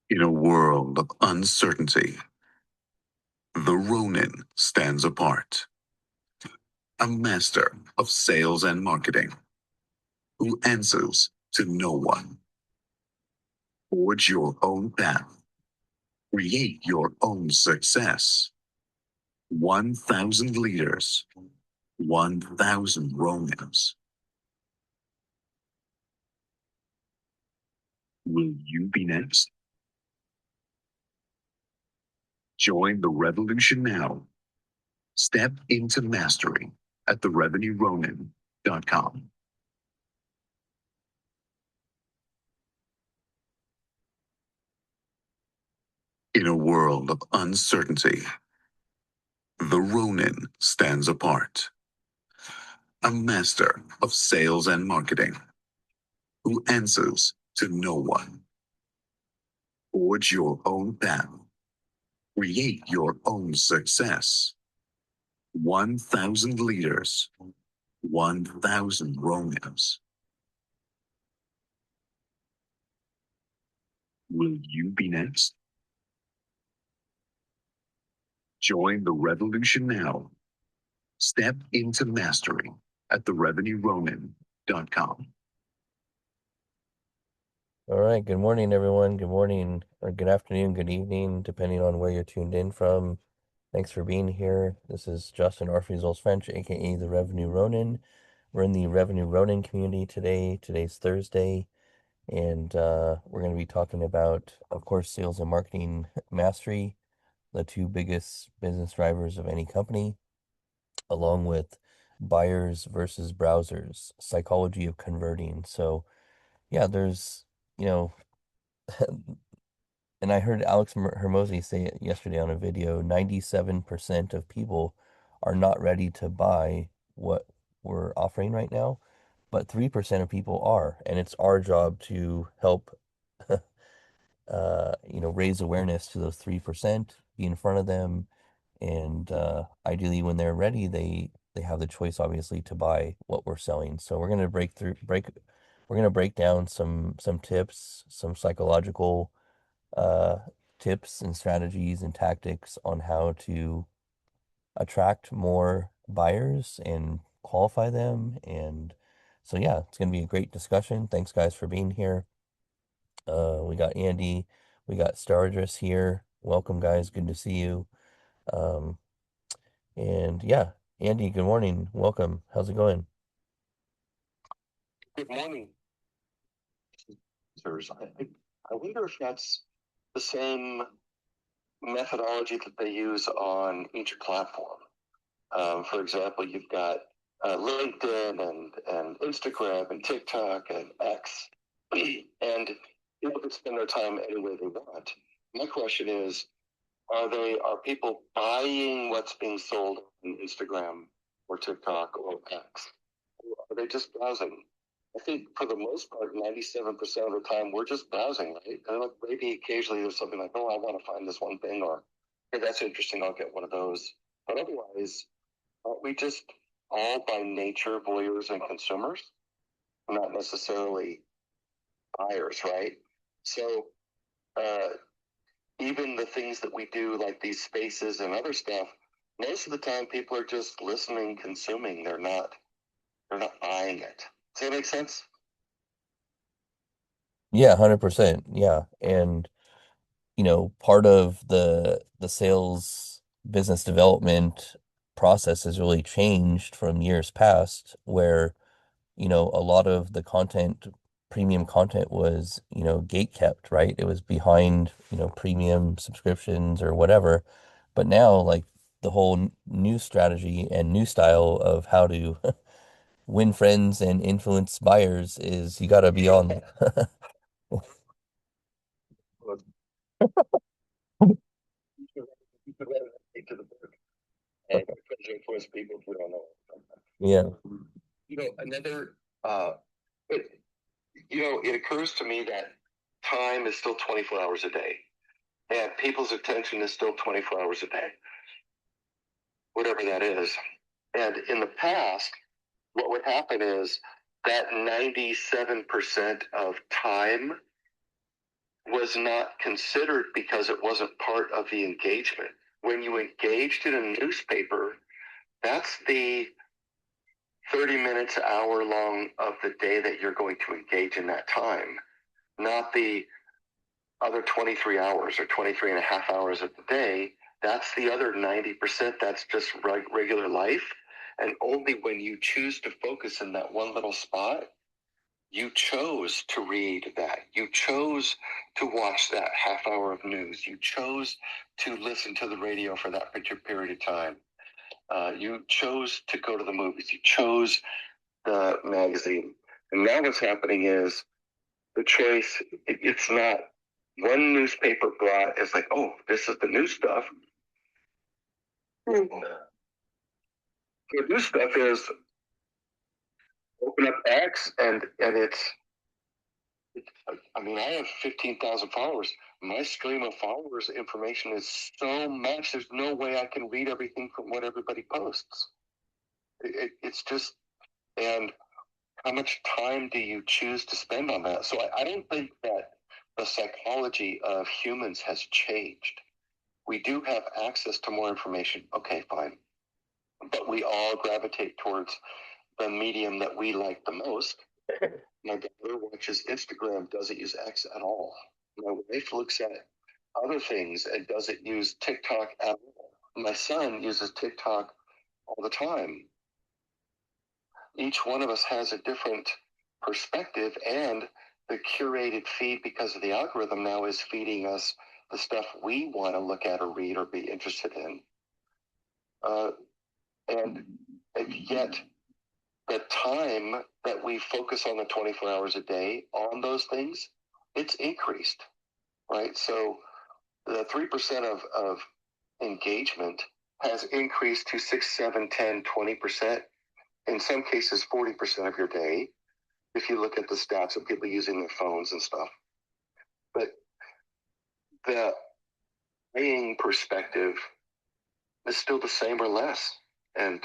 In a world of uncertainty, the Ronin stands apart. A master of sales and marketing who answers to no one. Forge your own path. Create your own success. 1,000 leaders, 1,000 Ronins. Will you be next? Join the revolution now. Step into mastery at therevenueronin.com. In a world of uncertainty, the Ronin stands apart. A master of sales and marketing who answers to no one. Forge your own path. Create your own success. 1,000 leaders, 1,000 Ronins. Will you be next? Join the revolution now. Step into mastery at therevenueronin.com. All right. Good morning, everyone. Good morning, or good afternoon, good evening, depending on where you're tuned in from. Thanks for being here. This is Justin Orpheus French, aka the Revenue Ronin. We're in the Revenue Ronin community today. Today's Thursday, and we're going to be talking about, of course, sales and marketing mastery, the two biggest business drivers of any company, along with buyers versus browsers, psychology of converting. So, yeah, there's, you know, and I heard Alex Hermosi say it yesterday on a video, 97% of people are not ready to buy what we're offering right now, but 3% of people are. And it's our job to help, raise awareness to those 3%, be in front of them. And ideally, when they're ready, they have the choice, obviously, to buy what we're selling. So we're going to we're going to break down some tips, some psychological uh, tips and strategies and tactics on how to attract more buyers and qualify them. And so, yeah, it's going to be a great discussion. Thanks, guys, for being here. We got Andy, we got Stardust here. Welcome, guys. Good to see you. Um, and yeah, Andy, good morning. Welcome. How's it going? Good morning. I wonder if that's the same methodology that they use on each platform. For example, you've got LinkedIn and Instagram and TikTok and X, and people can spend their time any way they want. My question is, are people buying what's being sold on Instagram or TikTok or X? Or are they just browsing? I think for the most part, 97% of the time, we're just browsing, right? And like maybe occasionally there's something like, oh, I want to find this one thing, or hey, that's interesting, I'll get one of those. But otherwise, aren't we just all by nature voyeurs and consumers, not necessarily buyers, right? So uh, even the things that we do, like these spaces and other stuff, most of the time people are just listening, consuming. They're not buying it. Does that make sense? Yeah, 100%. Yeah. And part of the sales business development process has really changed from years past where, a lot of the content, premium content was, gate kept, right? It was behind, premium subscriptions or whatever. But now, like the whole new strategy and new style of how to win friends and influence buyers is you got to be on. And influence people who don't know. Yeah. Another, it, it occurs to me that time is still 24 hours a day, and people's attention is still 24 hours a day, whatever that is. And in the past, what would happen is that 97% of time was not considered because it wasn't part of the engagement. When you engaged in a newspaper, that's the 30 minutes, hour long of the day that you're going to engage in that time, not the other 23 hours or 23 and a half hours of the day. That's the other 90%. That's just regular life. And only when you choose to focus in that one little spot, you chose to read that. You chose to watch that half hour of news. You chose to listen to the radio for that particular period of time. You chose to go to the movies. You chose the magazine. And now what's happening is the choice, it's not one newspaper brought as like, oh, this is the new stuff. The new stuff is open up X and I mean, I have 15,000 followers. My stream of followers information is so much. There's no way I can read everything from what everybody posts. It's just, and how much time do you choose to spend on that? So I don't think that the psychology of humans has changed. We do have access to more information. Okay, fine. But we all gravitate towards the medium that we like the most. My daughter watches Instagram, doesn't use X at all. My wife looks at other things and doesn't use TikTok at all. My son uses TikTok all the time. Each one of us has a different perspective, and the curated feed, because of the algorithm now, is feeding us the stuff we want to look at or read or be interested in. And yet the time that we focus on the 24 hours a day on those things, it's increased, right? So the 3% of engagement has increased to 6, 7, 10, 20%, in some cases 40% of your day, if you look at the stats of people using their phones and stuff. But the paying perspective is still the same or less. And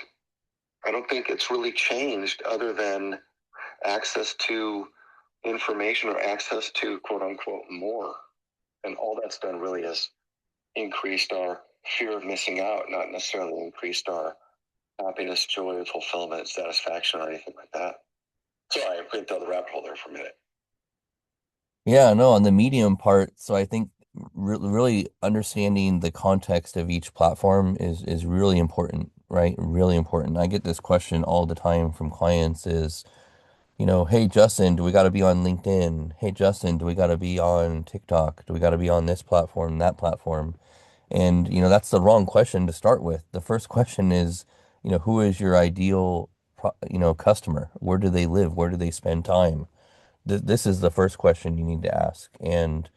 I don't think it's really changed other than access to information or access to quote unquote more. And all that's done really is increased our fear of missing out, not necessarily increased our happiness, joy, fulfillment, satisfaction, or anything like that. Sorry, I went down the rabbit hole there for a minute. Yeah, no, on the medium part, so I think really understanding the context of each platform is really important, right? Really important. I get this question all the time from clients is, hey Justin, do we got to be on LinkedIn? Hey Justin, do we got to be on TikTok? Do we got to be on this platform, that platform? And that's the wrong question to start with. The first question is, who is your ideal, customer? Where do they live? Where do they spend time? This is the first question you need to ask. And,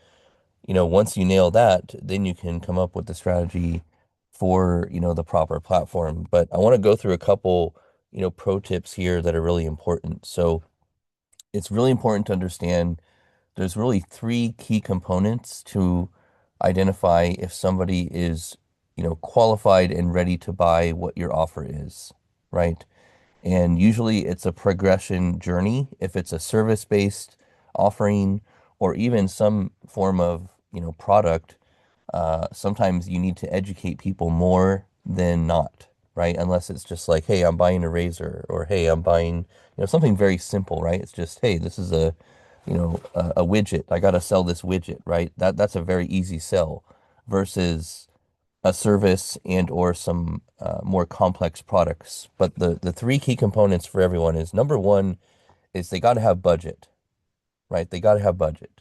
once you nail that, then you can come up with the strategy for, the proper platform. But I want to go through a couple, pro tips here that are really important. So it's really important to understand there's really three key components to identify if somebody is, qualified and ready to buy what your offer is, right? And usually it's a progression journey. If it's a service-based offering or even some form of, product, sometimes you need to educate people more than not, right? Unless it's just like, hey, I'm buying a razor, or hey, I'm buying, something very simple, right? It's just, hey, this is a widget. I got to sell this widget, right? That's a very easy sell versus a service and or some more complex products. But the three key components for everyone is number one is they got to have budget, right? They got to have budget.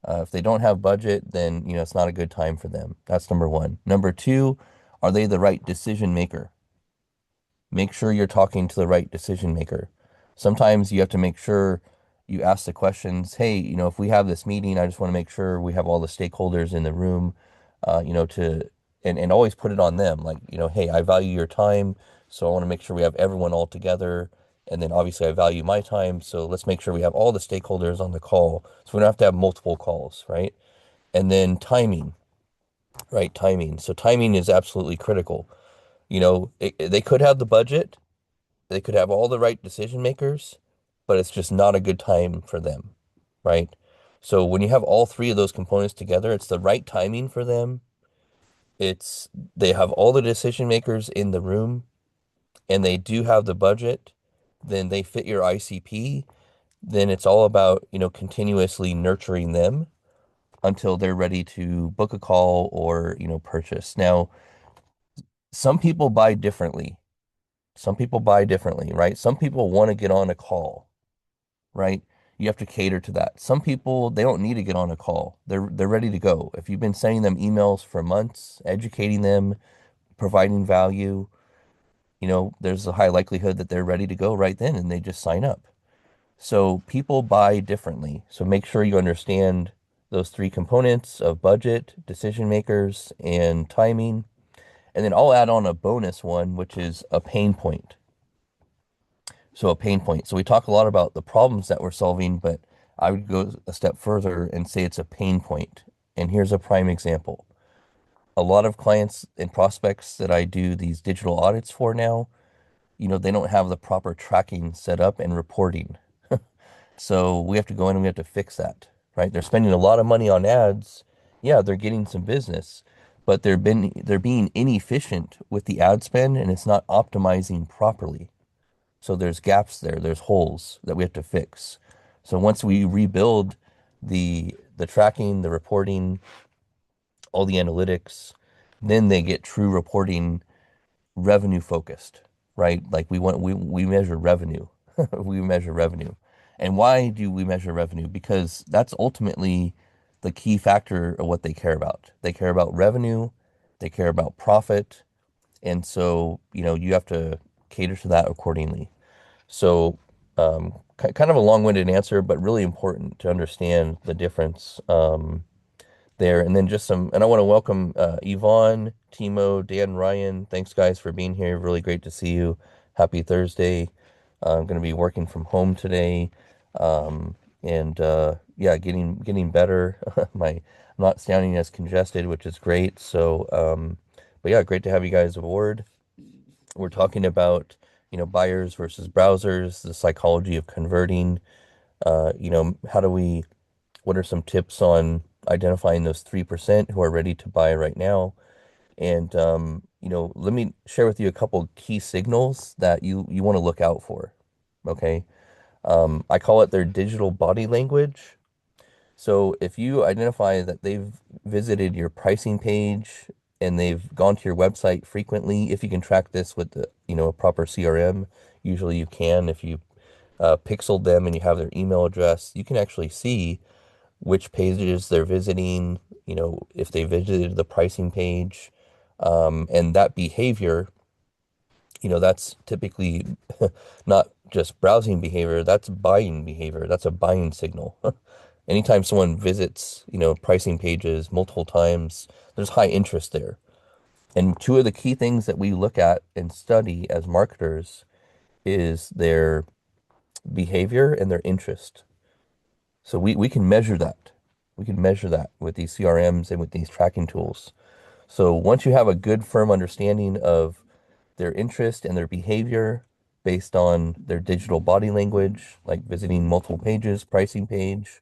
If they don't have budget, then it's not a good time for them. That's number one. Number two, are they the right decision maker? Make sure you're talking to the right decision maker. Sometimes you have to make sure you ask the questions, hey, if we have this meeting, I just want to make sure we have all the stakeholders in the room, to, and always put it on them. Like, hey, I value your time, so I want to make sure we have everyone all together. And then obviously I value my time, so let's make sure we have all the stakeholders on the call. So we don't have to have multiple calls, right? And then timing, right? Timing. So timing is absolutely critical. They could have the budget, they could have all the right decision makers, but it's just not a good time for them, right? So when you have all three of those components together, it's the right timing for them. It's they have all the decision makers in the room and they do have the budget, then they fit your ICP, then it's all about, continuously nurturing them until they're ready to book a call or, purchase. Now, some people buy differently. Some people buy differently, right? Some people want to get on a call, right? You have to cater to that. Some people, they don't need to get on a call. They're ready to go. If you've been sending them emails for months, educating them, providing value, there's a high likelihood that they're ready to go right then and they just sign up. So people buy differently. So make sure you understand those three components of budget, decision makers, and timing. And then I'll add on a bonus one, which is a pain point. So a pain point. So we talk a lot about the problems that we're solving, but I would go a step further and say it's a pain point. And here's a prime example. A lot of clients and prospects that I do these digital audits for now, they don't have the proper tracking set up and reporting. So we have to go in and we have to fix that, right? They're spending a lot of money on ads. Yeah, they're getting some business, but they're being inefficient with the ad spend and it's not optimizing properly. So there's gaps there, there's holes that we have to fix. So once we rebuild the tracking, the reporting, all the analytics, then they get true reporting revenue focused, right? Like we measure revenue. We measure revenue. And why do we measure revenue? Because that's ultimately the key factor of what they care about. They care about revenue, they care about profit, and so, you have to cater to that accordingly. So, kind of a long-winded answer, but really important to understand the difference there. And then and I want to welcome Yvonne, Timo, Dan, Ryan. Thanks, guys, for being here. Really great to see you. Happy Thursday. I'm going to be working from home today. And yeah, getting better. I'm not sounding as congested, which is great. So, but yeah, great to have you guys aboard. We're talking about, buyers versus browsers, the psychology of converting. How do we what are some tips on identifying those 3% who are ready to buy right now? And let me share with you a couple key signals that you want to look out for. Okay. I call it their digital body language. So if you identify that they've visited your pricing page and they've gone to your website frequently, if you can track this with a proper CRM, usually you can. If you pixeled them and you have their email address, you can actually see which pages they're visiting, if they visited the pricing page. And that behavior, that's typically not just browsing behavior, that's buying behavior. That's a buying signal. Anytime someone visits, pricing pages multiple times, there's high interest there. And two of the key things that we look at and study as marketers is their behavior and their interest. So we can measure that. We can measure that with these CRMs and with these tracking tools. So once you have a good, firm understanding of their interest and their behavior based on their digital body language, like visiting multiple pages, pricing page,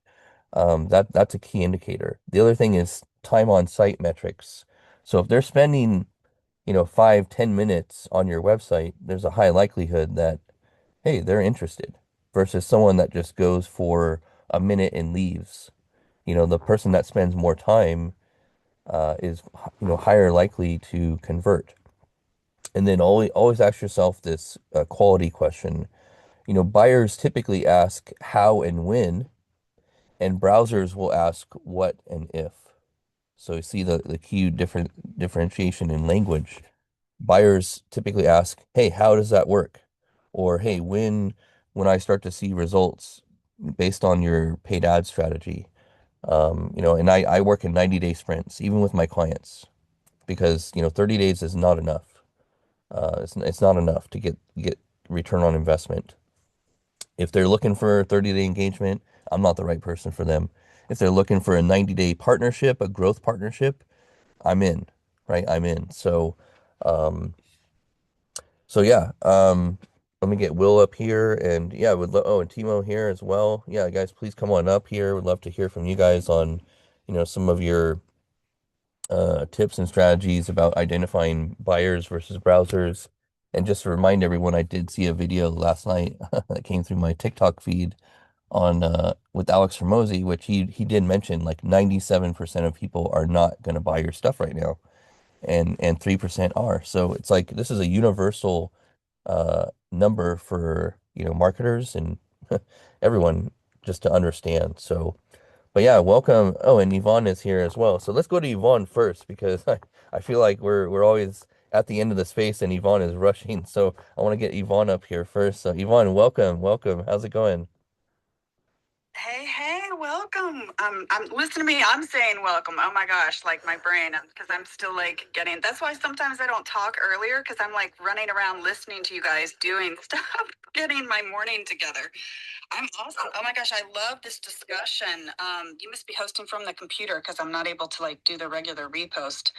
that's a key indicator. The other thing is time on site metrics. So if they're spending, 5, 10 minutes on your website, there's a high likelihood that, hey, they're interested versus someone that just goes for a minute and leaves. The person that spends more time is, higher likely to convert. And then always ask yourself this quality question. Buyers typically ask how and when, and browsers will ask what and if. So you see the key differentiation in language. Buyers typically ask, "Hey, how does that work?" Or, "Hey, when I start to see results based on your paid ad strategy." And I work in 90-day sprints, even with my clients, because 30 days is not enough. It's not enough to get return on investment. If they're looking for a 30-day engagement, I'm not the right person for them. If they're looking for a 90-day partnership, a growth partnership, I'm in, right? I'm in. So, yeah. Let me get Will up here, and yeah, would oh, and Timo here as well. Yeah, guys, please come on up here. Would love to hear from you guys on, some of your tips and strategies about identifying buyers versus browsers. And just to remind everyone, I did see a video last night that came through my TikTok feed on with Alex Hormozy, which he did mention like 97% of people are not going to buy your stuff right now, and 3% are. So it's like this is a universal number for marketers and everyone just to understand. So. But yeah, welcome. Oh, and Yvonne is here as well. So let's go to Yvonne first because I feel like we're always at the end of the space and Yvonne is rushing. So I want to get Yvonne up here first. So Yvonne, welcome, welcome. How's it going? Hey, welcome. Listen to me. I'm saying welcome. Oh my gosh, like my brain, because I'm still like getting. That's why sometimes I don't talk earlier because I'm like running around listening to you guys doing stuff, getting my morning together. I'm awesome. Oh my gosh, I love this discussion. You must be hosting from the computer because I'm not able to like do the regular repost.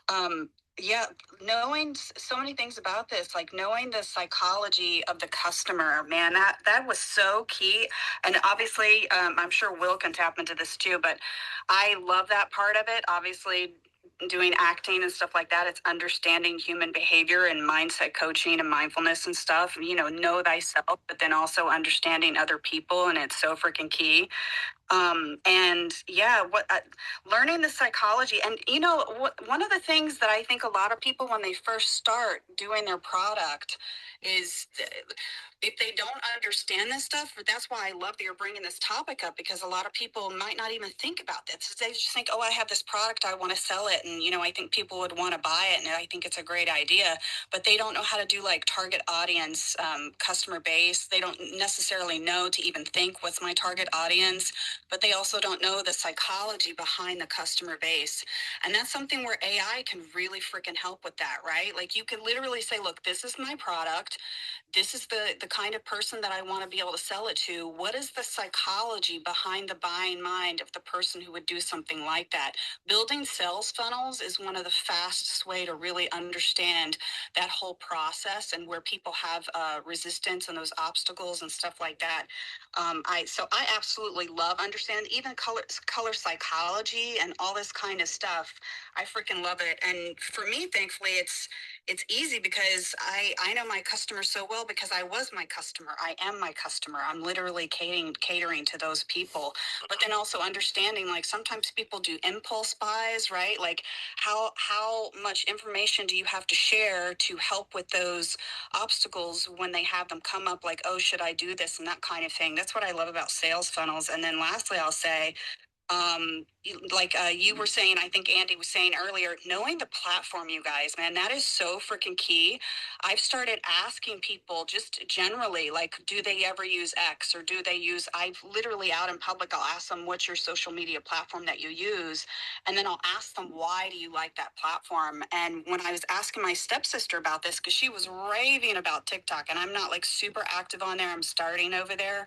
Um, yeah, knowing so many things about this, like knowing the psychology of the customer, man, that was so key. And obviously, I'm sure Will can tap into this too, but I love that part of it. Obviously, doing acting and stuff like that, it's understanding human behavior and mindset coaching and mindfulness and stuff. Know thyself, but then also understanding other people, and it's so freaking key. And yeah, learning the psychology, and one of the things that I think a lot of people when they first start doing their product is if they don't understand this stuff. But that's why I love that you're bringing this topic up, because a lot of people might not even think about this. They just think, oh, I have this product, I want to sell it, and I think people would want to buy it, and I think it's a great idea, but they don't know how to do like target audience, customer base. They don't necessarily know to even think, what's my target audience? But they also don't know the psychology behind the customer base. And that's something where AI can really freaking help with that, right? Like you can literally say, look, this is my product. This is the kind of person that I want to be able to sell it to. What is the psychology behind the buying mind of the person who would do something like that? Building sales funnels is one of the fastest way to really understand that whole process and where people have resistance and those obstacles and stuff like that. I absolutely love understanding even color psychology and all this kind of stuff. I freaking love it. And for me, thankfully, it's easy because I know my customer so well because I was my customer. I am my customer. I'm literally catering to those people. But then also understanding, like, sometimes people do impulse buys, right? Like how much information do you have to share to help with those obstacles when they have them come up, like, oh, should I do this, and that kind of thing. That's what I love about sales funnels. And then lastly, I'll say, you were saying, I think Andy was saying earlier, knowing the platform, you guys, man, that is so freaking key. I've started asking people just generally, like, do they ever use X, or do they use, I've literally out in public, I'll ask them, what's your social media platform that you use? And then I'll ask them, why do you like that platform? And when I was asking my stepsister about this, because she was raving about TikTok, and I'm not like super active on there, I'm starting over there.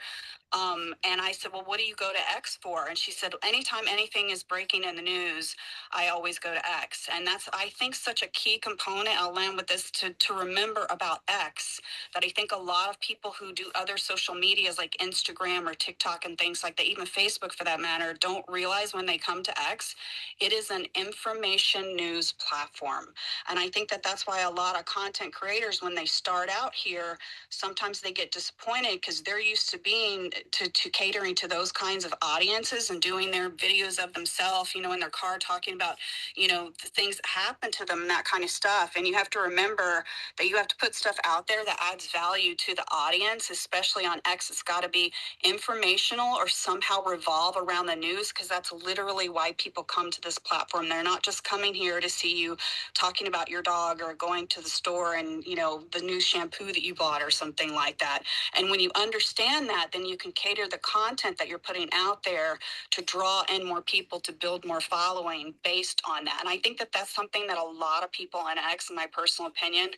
And I said, well, what do you go to X for? And she said, anytime anything is breaking in the news, I always go to X. And that's, I think, such a key component. I'll land with this to remember about X, that I think a lot of people who do other social medias like Instagram or TikTok and things like that, even Facebook for that matter, don't realize when they come to X, it is an information news platform. And I think that that's why a lot of content creators, when they start out here, sometimes they get disappointed because they're used to being to catering to those kinds of audiences and doing their videos of themselves, in their car, talking about, the things that happen to them and that kind of stuff. And you have to remember that you have to put stuff out there that adds value to the audience, especially on X. It's got to be informational or somehow revolve around the news, because that's literally why people come to this platform. They're not just coming here to see you talking about your dog or going to the store and, the new shampoo that you bought or something like that. And when you understand that, then you can cater the content that you're putting out there to draw in more people, to build more following based on that. And I think that that's something that a lot of people on X, in my personal opinion,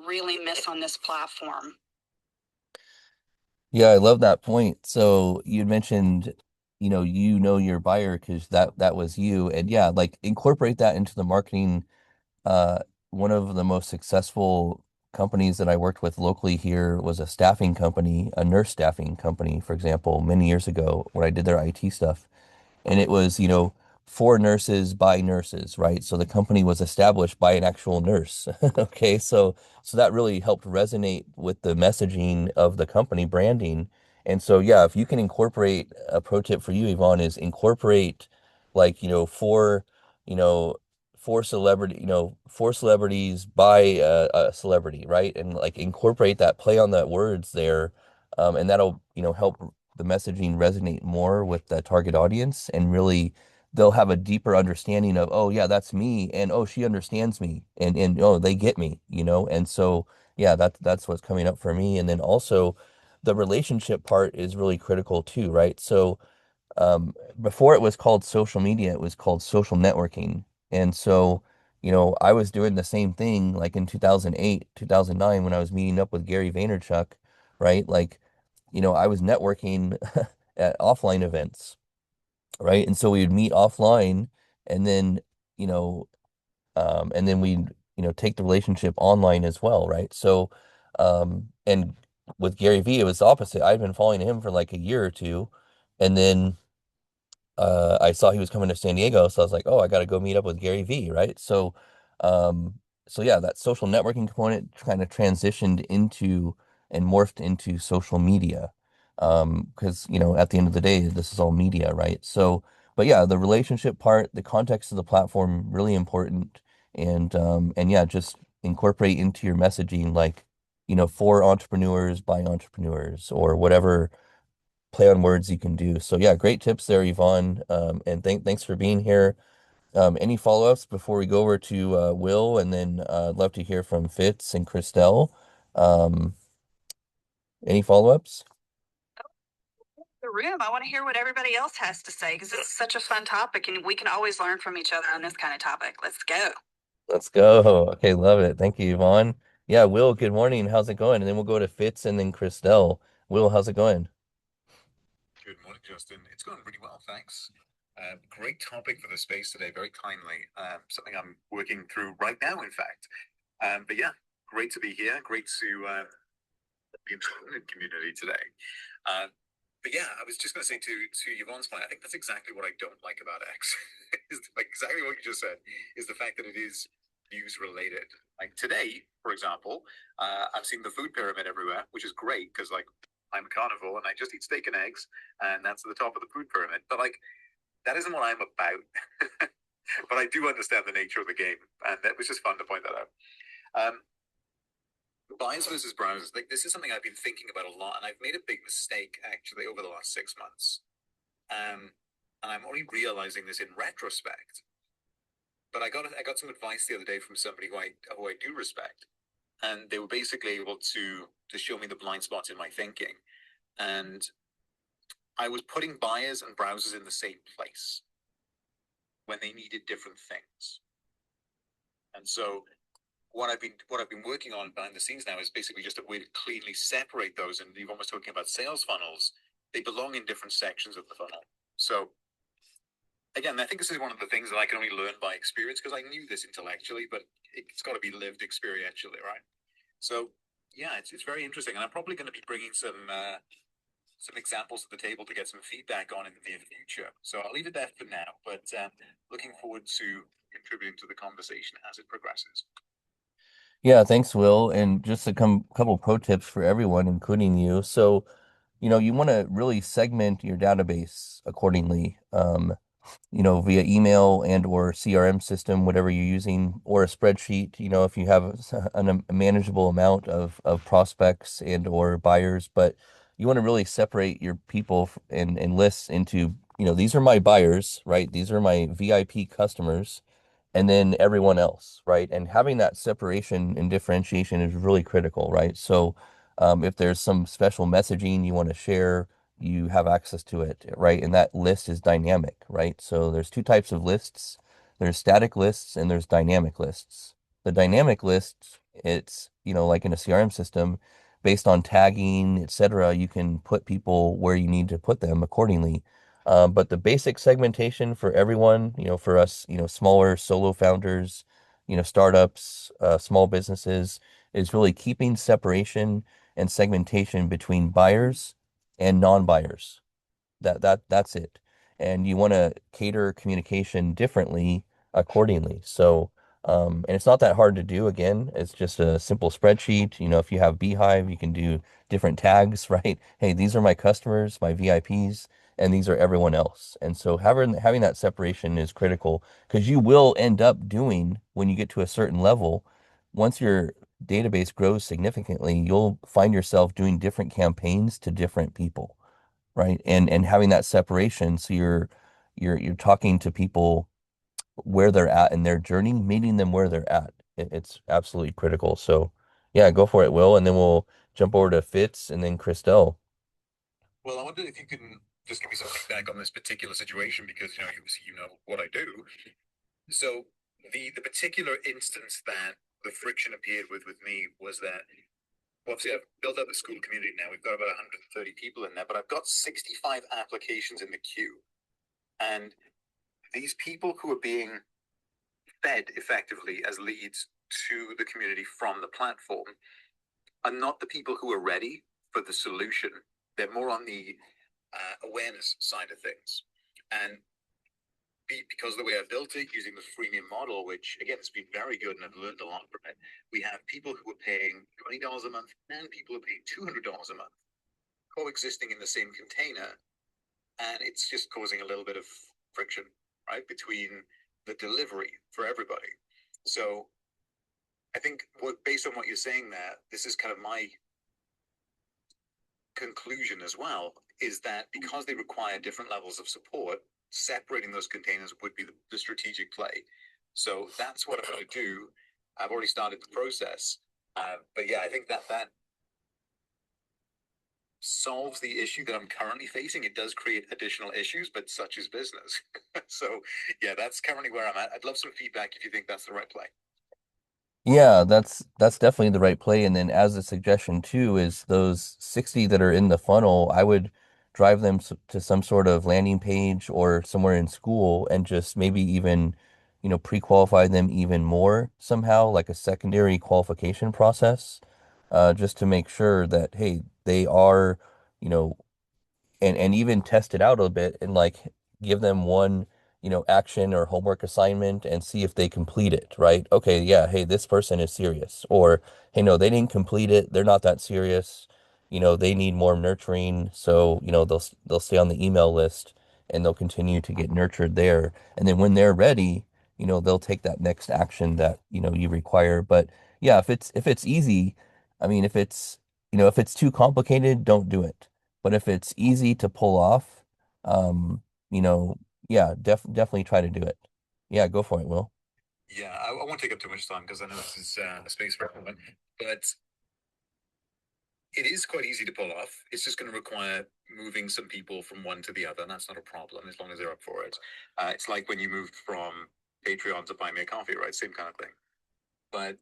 really miss on this platform. Yeah, I love that point. So you mentioned, your buyer because that was you. And yeah, like incorporate that into the marketing. Uh, One of the most successful companies that I worked with locally here was a staffing company, a nurse staffing company, for example, many years ago when I did their IT stuff. And it was, for nurses by nurses, right? So the company was established by an actual nurse. Okay, so that really helped resonate with the messaging of the company branding. And so yeah, if you can incorporate a pro tip for you, Yvonne, is incorporate like, you know, four celebrities by a celebrity, right? And like incorporate that play on that words there, and that'll, help the messaging resonate more with the target audience and really they'll have a deeper understanding of, oh yeah, that's me, and oh, she understands me, and oh, they get me, and so yeah, that's what's coming up for me. And then also the relationship part is really critical too, right? So before it was called social media, it was called social networking. And so, I was doing the same thing like in 2008, 2009 when I was meeting up with Gary Vaynerchuk, right? Like, I was networking at offline events, right? And so we would meet offline and then, you know, and then we'd, take the relationship online as well, right? So, and with Gary V, it was the opposite. I'd been following him for like a year or two, and then I saw he was coming to San Diego, so I was like, oh, I got to go meet up with Gary V, right? Um, so yeah, that social networking component kind of transitioned into and morphed into social media, because at the end of the day, this is all media, right? So, but yeah, the relationship part, the context of the platform, really important, and yeah, just incorporate into your messaging like, for entrepreneurs by entrepreneurs or whatever play on words you can do. So yeah, great tips there, Yvonne. And thanks for being here. Any follow-ups before we go over to Will, and then I'd love to hear from Fitz and Christelle. Um, any follow-ups? The room. I want to hear what everybody else has to say because it's such a fun topic and we can always learn from each other on this kind of topic. Let's go. Let's go. Okay, love it. Thank you, Yvonne. Yeah, Will, good morning. How's it going? And then we'll go to Fitz and then Christelle. Will, how's it going? Good morning, Justin. It's going really well, thanks. Great topic for the space today, very timely. Something I'm working through right now, in fact. But yeah, great to be here. Great to be in the community today. But yeah, I was just going to say to Yvonne's point, I think that's exactly what I don't like about X. Is like exactly what you just said, is the fact that it is news related. Like today, for example, I'm seeing the food pyramid everywhere, which is great because like I'm a carnivore and I just eat steak and eggs, and that's at the top of the food pyramid. But like that isn't what I'm about. But I do understand the nature of the game, and it was just fun to point that out. Buyers versus browsers. Like this is something I've been thinking about a lot, and I've made a big mistake actually over the last 6 months. And I'm only realizing this in retrospect. But I got some advice the other day from somebody who I do respect, and they were basically able to show me the blind spots in my thinking, and I was putting buyers and browsers in the same place when they needed different things. And so what I've been working on behind the scenes now is basically just a way to cleanly separate those. And you're almost talking about sales funnels. They belong in different sections of the funnel. So again, I think this is one of the things that I can only learn by experience because I knew this intellectually, but it's got to be lived experientially, right? So yeah, it's very interesting, and I'm probably going to be bringing some examples to the table to get some feedback on in the near future. So I'll leave it there for now, but looking forward to contributing to the conversation as it progresses. Yeah, thanks, Will. And just a couple pro tips for everyone, including you. So, you want to really segment your database accordingly, via email and or CRM system, whatever you're using, or a spreadsheet, if you have a manageable amount of prospects and or buyers. But you want to really separate your people and lists into, these are my buyers, right? These are my VIP customers and then everyone else, right? And having that separation and differentiation is really critical, right? So if there's some special messaging you want to share, you have access to it, right? And that list is dynamic, right? So there's two types of lists. There's static lists and there's dynamic lists. The dynamic lists, it's, like in a CRM system, based on tagging, etc., you can put people where you need to put them accordingly. But the basic segmentation for everyone, for us, smaller solo founders, startups, small businesses, is really keeping separation and segmentation between buyers and non-buyers. That's it. And you want to cater communication differently accordingly. So, and it's not that hard to do. Again, it's just a simple spreadsheet. If you have Beehive, you can do different tags, right? Hey, these are my customers, my VIPs, and these are everyone else. And so having that separation is critical because you will end up doing when you get to a certain level, once your database grows significantly, you'll find yourself doing different campaigns to different people, right? And having that separation, so you're talking to people where they're at in their journey, meeting them where they're at. It's absolutely critical. So yeah, go for it, Will, and then we'll jump over to Fitz and then Christelle. Well, I wondered if you can just give me some feedback on this particular situation because you know what I do. So the particular instance that the friction appeared with me was that obviously I've built up the school community now. We've got about 130 people in there, but I've got 65 applications in the queue. And these people who are being fed effectively as leads to the community from the platform are not the people who are ready for the solution. They're more on the awareness side of things. And because of the way I built it using the freemium model, which again has been very good and I've learned a lot from it, we have people who are paying $20 a month and people who are paying $200 a month coexisting in the same container. And it's just causing a little bit of friction, right, between the delivery for everybody. So I think based on what you're saying there, this is kind of my conclusion as well, is that because they require different levels of support, separating those containers would be the strategic play. So that's what I'm going to do. I've already started the process. But yeah, I think that solves the issue that I'm currently facing. It does create additional issues, but such is business. So yeah, that's currently where I'm at. I'd love some feedback if you think that's the right play. Yeah, that's definitely the right play. And then as a suggestion too, is those 60 that are in the funnel, I would drive them to some sort of landing page or somewhere in school and just maybe even, pre-qualify them even more somehow, like a secondary qualification process, just to make sure that, hey, they are, you know, and even test it out a bit and like give them one, action or homework assignment and see if they complete it, right? Okay, yeah, hey, this person is serious. Or, hey, no, they didn't complete it. They're not that serious. They need more nurturing. So, they'll stay on the email list and they'll continue to get nurtured there. And then when they're ready, they'll take that next action that, you require. But yeah, if it's easy, I mean, if it's too complicated, don't do it. But if it's easy to pull off, um, you know, yeah, definitely try to do it. Yeah, go for it, Will. Yeah, I won't take up too much time because I know this is a space for everyone, but it is quite easy to pull off. It's just going to require moving some people from one to the other, and that's not a problem as long as they're up for it. It's like when you moved from Patreon to Buy Me a Coffee, right? Same kind of thing. But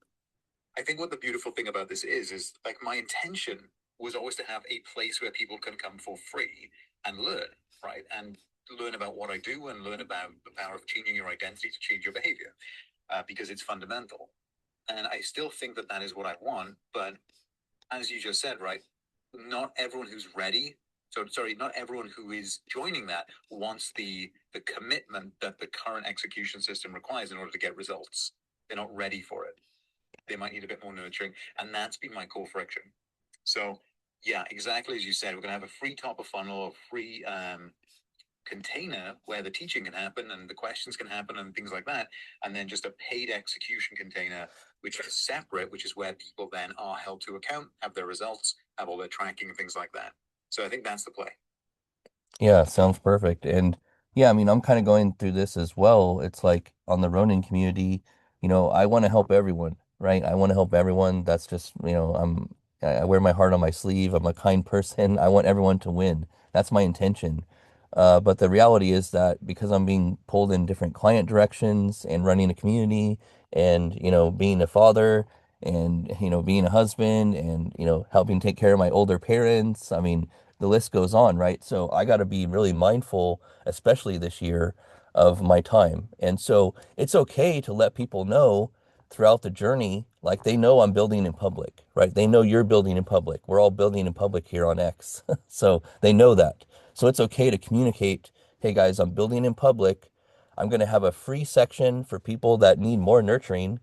I think what the beautiful thing about this is like my intention was always to have a place where people can come for free and learn, right? And learn about what I do and learn about the power of changing your identity to change your behavior, because it's fundamental. And I still think that is what I want. But as you just said, right, not everyone who's ready. So sorry, not everyone who is joining that wants the commitment that the current execution system requires in order to get results. They're not ready for it. They might need a bit more nurturing, and that's been my core friction. So yeah, exactly as you said, we're going to have a free top of funnel, a free container where the teaching can happen and the questions can happen and things like that, and then just a paid execution container which is separate, which is where people then are held to account, have their results, have all their tracking and things like that. So I think that's the play. Yeah, sounds perfect. And yeah, I mean, I'm kind of going through this as well. It's like on the Ronin community, I want to help everyone, right? I want to help everyone. That's just, I wear my heart on my sleeve. I'm a kind person. I want everyone to win. That's my intention. But the reality is that because I'm being pulled in different client directions and running a community and, being a father and, being a husband and, helping take care of my older parents, I mean, the list goes on, right? So I got to be really mindful, especially this year, of my time. And so it's okay to let people know throughout the journey, like they know I'm building in public, right? They know you're building in public. We're all building in public here on X. So they know that. So it's okay to communicate, hey guys, I'm building in public. I'm going to have a free section for people that need more nurturing.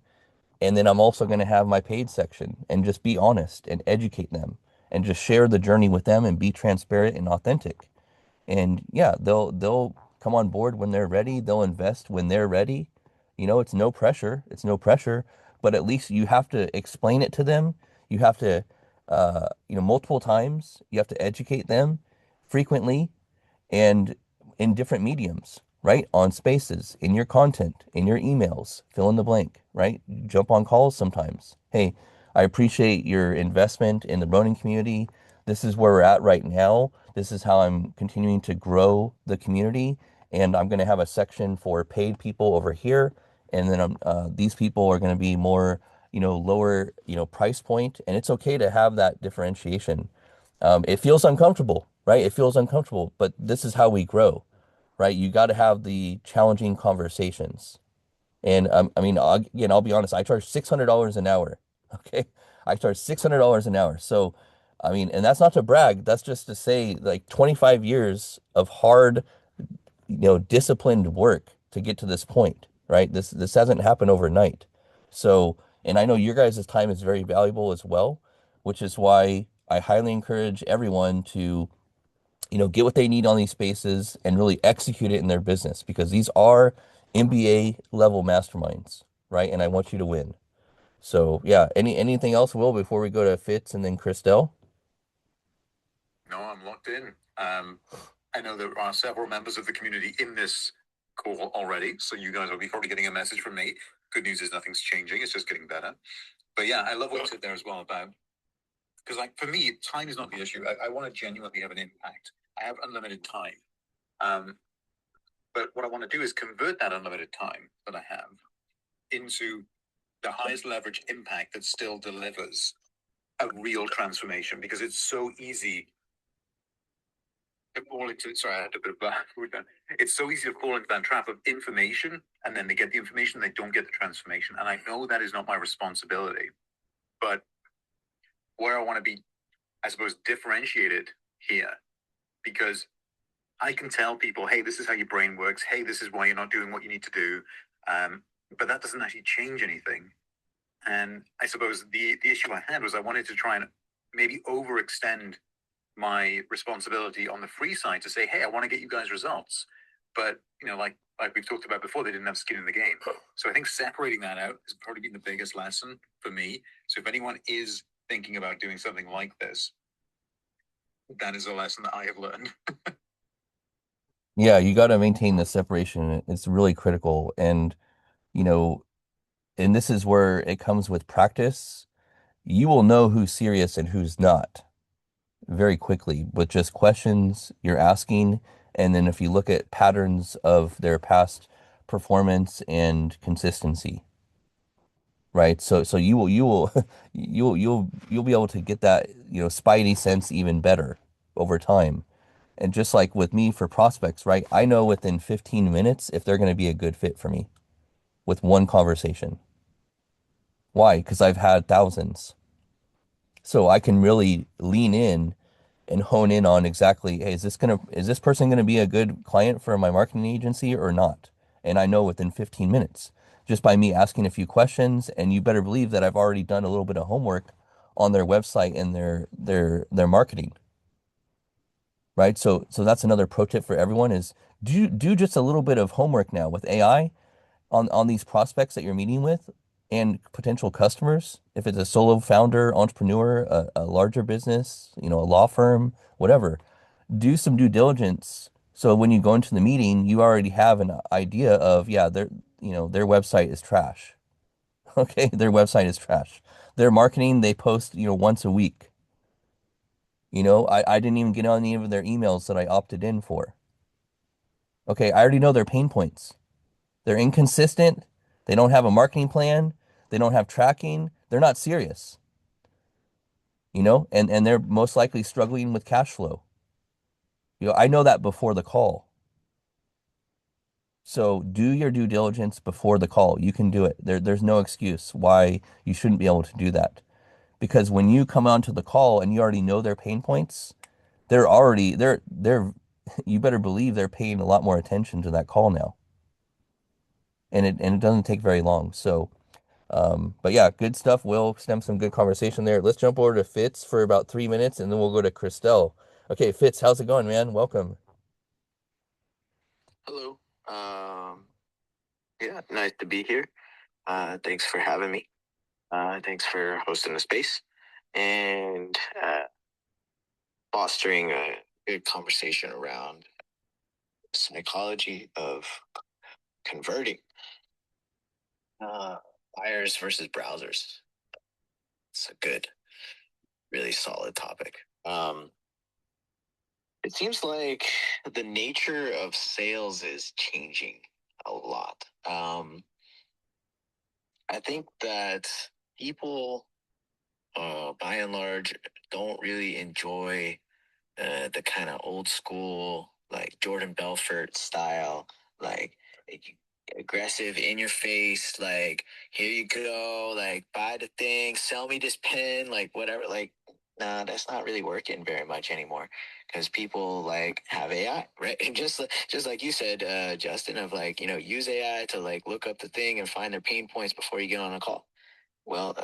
And then I'm also going to have my paid section and just be honest and educate them and just share the journey with them and be transparent and authentic. And yeah, they'll come on board when they're ready. They'll invest when they're ready. You know, it's no pressure. It's no pressure, but at least you have to explain it to them. You have to, multiple times. You have to educate them frequently and in different mediums, right? On spaces, in your content, in your emails, fill in the blank, right? Jump on calls sometimes. Hey, I appreciate your investment in the Ronin community. This is where we're at right now. This is how I'm continuing to grow the community. And I'm going to have a section for paid people over here. And then these people are going to be more, lower, price point. And it's okay to have that differentiation. It feels uncomfortable, right? It feels uncomfortable, but this is how we grow, right? You got to have the challenging conversations. And I mean, again, I'll be honest, I charge $600 an hour. Okay. I charge $600 an hour. So, I mean, and that's not to brag. That's just to say like 25 years of hard, disciplined work to get to this point, right? This hasn't happened overnight. So, and I know your guys' time is very valuable as well, which is why I highly encourage everyone to, get what they need on these spaces and really execute it in their business because these are MBA level masterminds, right? And I want you to win. So, yeah, anything else, Will, before we go to Fitz and then Christelle? No, I'm locked in. I know there are several members of the community in this call already, so you guys will be probably getting a message from me. Good news is nothing's changing; it's just getting better. But yeah, I love what you said there as well about because, like, for me, time is not the issue. I want to genuinely have an impact. I have unlimited time, but what I want to do is convert that unlimited time that I have into the highest leverage impact that still delivers a real transformation because it's so easy to fall into, sorry, I had a bit of food then. It's so easy to fall into that trap of information, and then they get the information, they don't get the transformation. And I know that is not my responsibility, but where I want to be, I suppose, differentiated here, because I can tell people, hey, this is how your brain works. Hey, this is why you're not doing what you need to do. But that doesn't actually change anything. And I suppose the issue I had was I wanted to try and maybe overextend my responsibility on the free side to say, hey, I want to get you guys results. But, like we've talked about before, they didn't have skin in the game. So I think separating that out has probably been the biggest lesson for me. So if anyone is thinking about doing something like this, that is a lesson that I have learned. Yeah, you got to maintain the separation. It's really critical. You know, and this is where it comes with practice. You will know who's serious and who's not very quickly with just questions you're asking. And then if you look at patterns of their past performance and consistency, right? So you will you'll be able to get that, spidey sense even better over time. And just like with me for prospects, right? I know within 15 minutes if they're going to be a good fit for me with one conversation. Why? Because I've had thousands. So I can really lean in and hone in on exactly, hey, is this person gonna be a good client for my marketing agency or not? And I know within 15 minutes just by me asking a few questions, and you better believe that I've already done a little bit of homework on their website and their marketing, right? So that's another pro tip for everyone is do just a little bit of homework now with AI on these prospects that you're meeting with and potential customers. If it's a solo founder, entrepreneur, a larger business, a law firm, whatever, do some due diligence. So when you go into the meeting, you already have an idea of, yeah, their website is trash. Okay, their website is trash. Their marketing, they post, once a week. I didn't even get on any of their emails that I opted in for. Okay, I already know their pain points. They're inconsistent. They don't have a marketing plan. They don't have tracking. They're not serious, and they're most likely struggling with cash flow. I know that before the call. So do your due diligence before the call. You can do it. There's no excuse why you shouldn't be able to do that. Because when you come onto the call and you already know their pain points, they're you better believe they're paying a lot more attention to that call now. And it doesn't take very long. So but yeah, good stuff. We'll stem some good conversation there. Let's jump over to Fitz for about 3 minutes and then we'll go to Christelle. Okay, Fitz, how's it going, man? Welcome. Hello. Yeah, nice to be here. Thanks for having me. Thanks for hosting the space and fostering a good conversation around psychology of converting uh, buyers versus browsers. It's a good, really solid topic. It seems like the nature of sales is changing a lot. I think that people, by and large, don't really enjoy the kind of old school, like Jordan Belfort style, like aggressive, in your face, like, here you go, like, buy the thing, sell me this pen, like, whatever. Like, nah, that's not really working very much anymore because people like have AI, right? And just like you said, Justin, of like, use AI to like look up the thing and find their pain points before you get on a call. Well,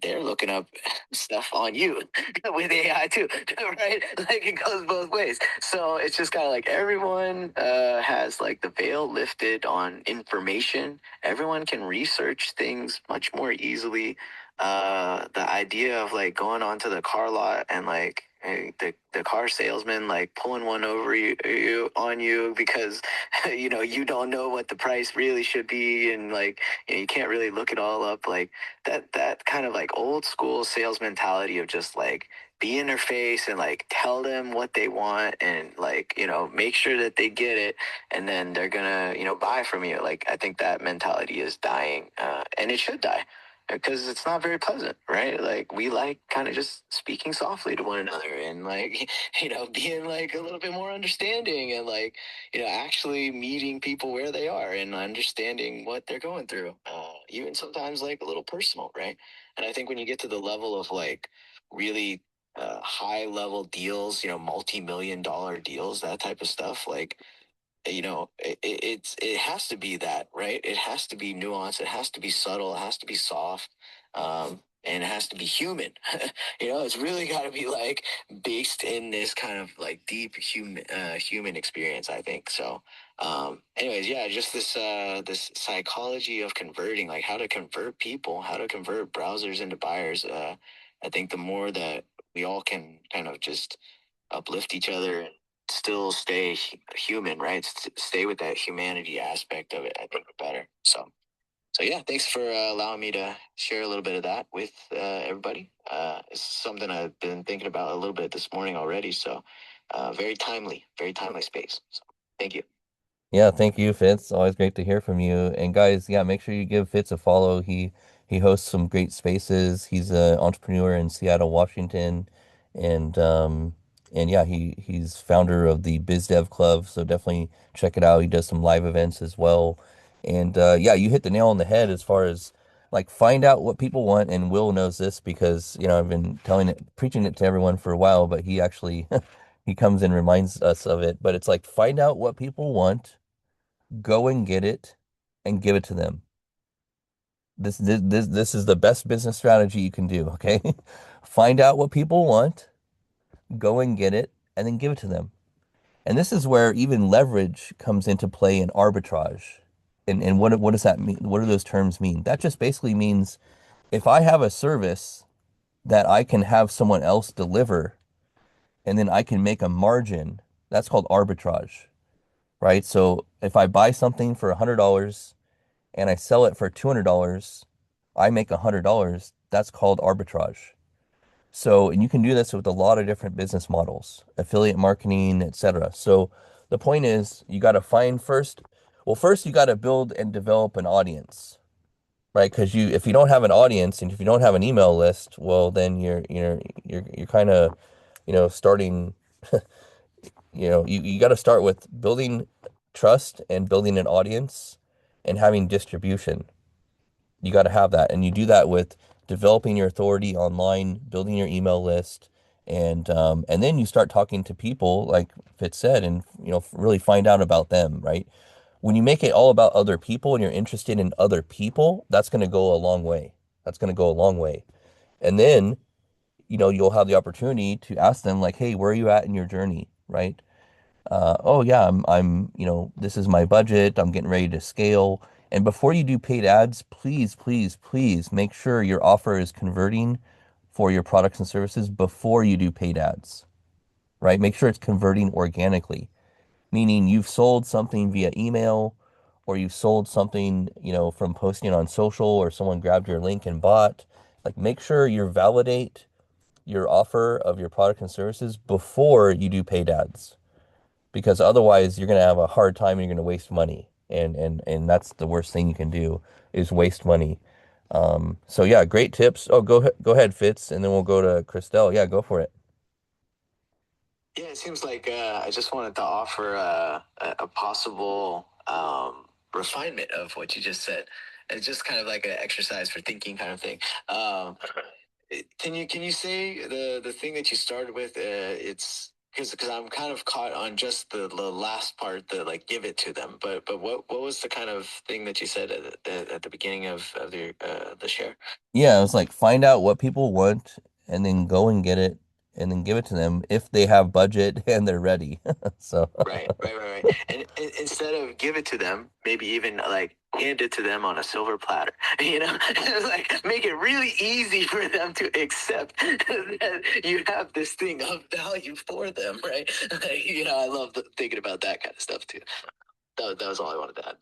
they're looking up stuff on you with AI too, right? Like it goes both ways. So it's just kind of like everyone has like the veil lifted on information. Everyone can research things much more easily. The idea of like going onto the car lot and like the car salesman like pulling one over you on you because you don't know what the price really should be, and like you can't really look it all up, like that kind of like old school sales mentality of just like be in their face and like tell them what they want and like make sure that they get it, and then they're gonna buy from you. Like I think that mentality is dying, and it should die because it's not very pleasant, right? Like we like kind of just speaking softly to one another and like being like a little bit more understanding and like actually meeting people where they are and understanding what they're going through, even sometimes like a little personal, right? And I think when you get to the level of like really high level deals, multi-million dollar deals, that type of stuff, like it has to be that, right? It has to be nuanced, it has to be subtle, it has to be soft, and it has to be human. It's really got to be like based in this kind of like deep human experience, I think. So anyways, yeah, just this psychology of converting, like how to convert people, how to convert browsers into buyers. I think the more that we all can kind of just uplift each other and still stay human, right? Stay with that humanity aspect of it, I think the better. So yeah, thanks for allowing me to share a little bit of that with everybody. It's something I've been thinking about a little bit this morning already. So very timely space. So thank you. Yeah, thank you, Fitz. Always great to hear from you. And guys, yeah, make sure you give Fitz a follow. He hosts some great spaces. He's an entrepreneur in Seattle, Washington, and yeah, he's founder of the Biz Dev Club. So definitely check it out. He does some live events as well. And yeah, you hit the nail on the head as far as like find out what people want. And Will knows this because I've been preaching it to everyone for a while, but he actually he comes and reminds us of it. But it's like find out what people want, go and get it and give it to them. This is the best business strategy you can do, okay? Find out what people want, go and get it, and then give it to them. And this is where even leverage comes into play in arbitrage. And what does that mean? What do those terms mean? That just basically means if I have a service that I can have someone else deliver and then I can make a margin, that's called arbitrage, right? So if I buy something for $100 and I sell it for $200, I make $100. That's called arbitrage. So, and you can do this with a lot of different business models, affiliate marketing, etc. So the point is you got to find first, well, first you got to build and develop an audience, right? Because if you don't have an audience and if you don't have an email list, well, then you're kind of, starting, you got to start with building trust and building an audience and having distribution. You got to have that. And you do that with developing your authority online, building your email list, and then you start talking to people, like Fitz said, and really find out about them, right? When you make it all about other people and you're interested in other people, that's going to go a long way. That's going to go a long way. And then, you'll have the opportunity to ask them like, hey, where are you at in your journey, right? Oh yeah, this is my budget. I'm getting ready to scale. And before you do paid ads, please, please, please make sure your offer is converting for your products and services before you do paid ads, right? Make sure it's converting organically, meaning you've sold something via email or you've sold something, from posting on social or someone grabbed your link and bought. Like make sure you validate your offer of your product and services before you do paid ads because otherwise you're going to have a hard time and you're going to waste money. And that's the worst thing you can do is waste money. So yeah, great tips. Oh, go ahead, Fitz, and then we'll go to Christelle. Yeah, go for it. Yeah, it seems like I just wanted to offer a possible refinement of what you just said. It's just kind of like an exercise for thinking kind of thing. Can you say the thing that you started with? It's because I'm kind of caught on just the last part, the like give it to them. But what was the kind of thing that you said at the beginning of the share? Yeah, it was like find out what people want and then go and get it and then give it to them if they have budget and they're ready. So Right. And instead of give it to them, maybe even like hand it to them on a silver platter. Like make it really easy for them to accept that you have this thing of value for them, right? I love thinking about that kind of stuff too. That was all I wanted to add.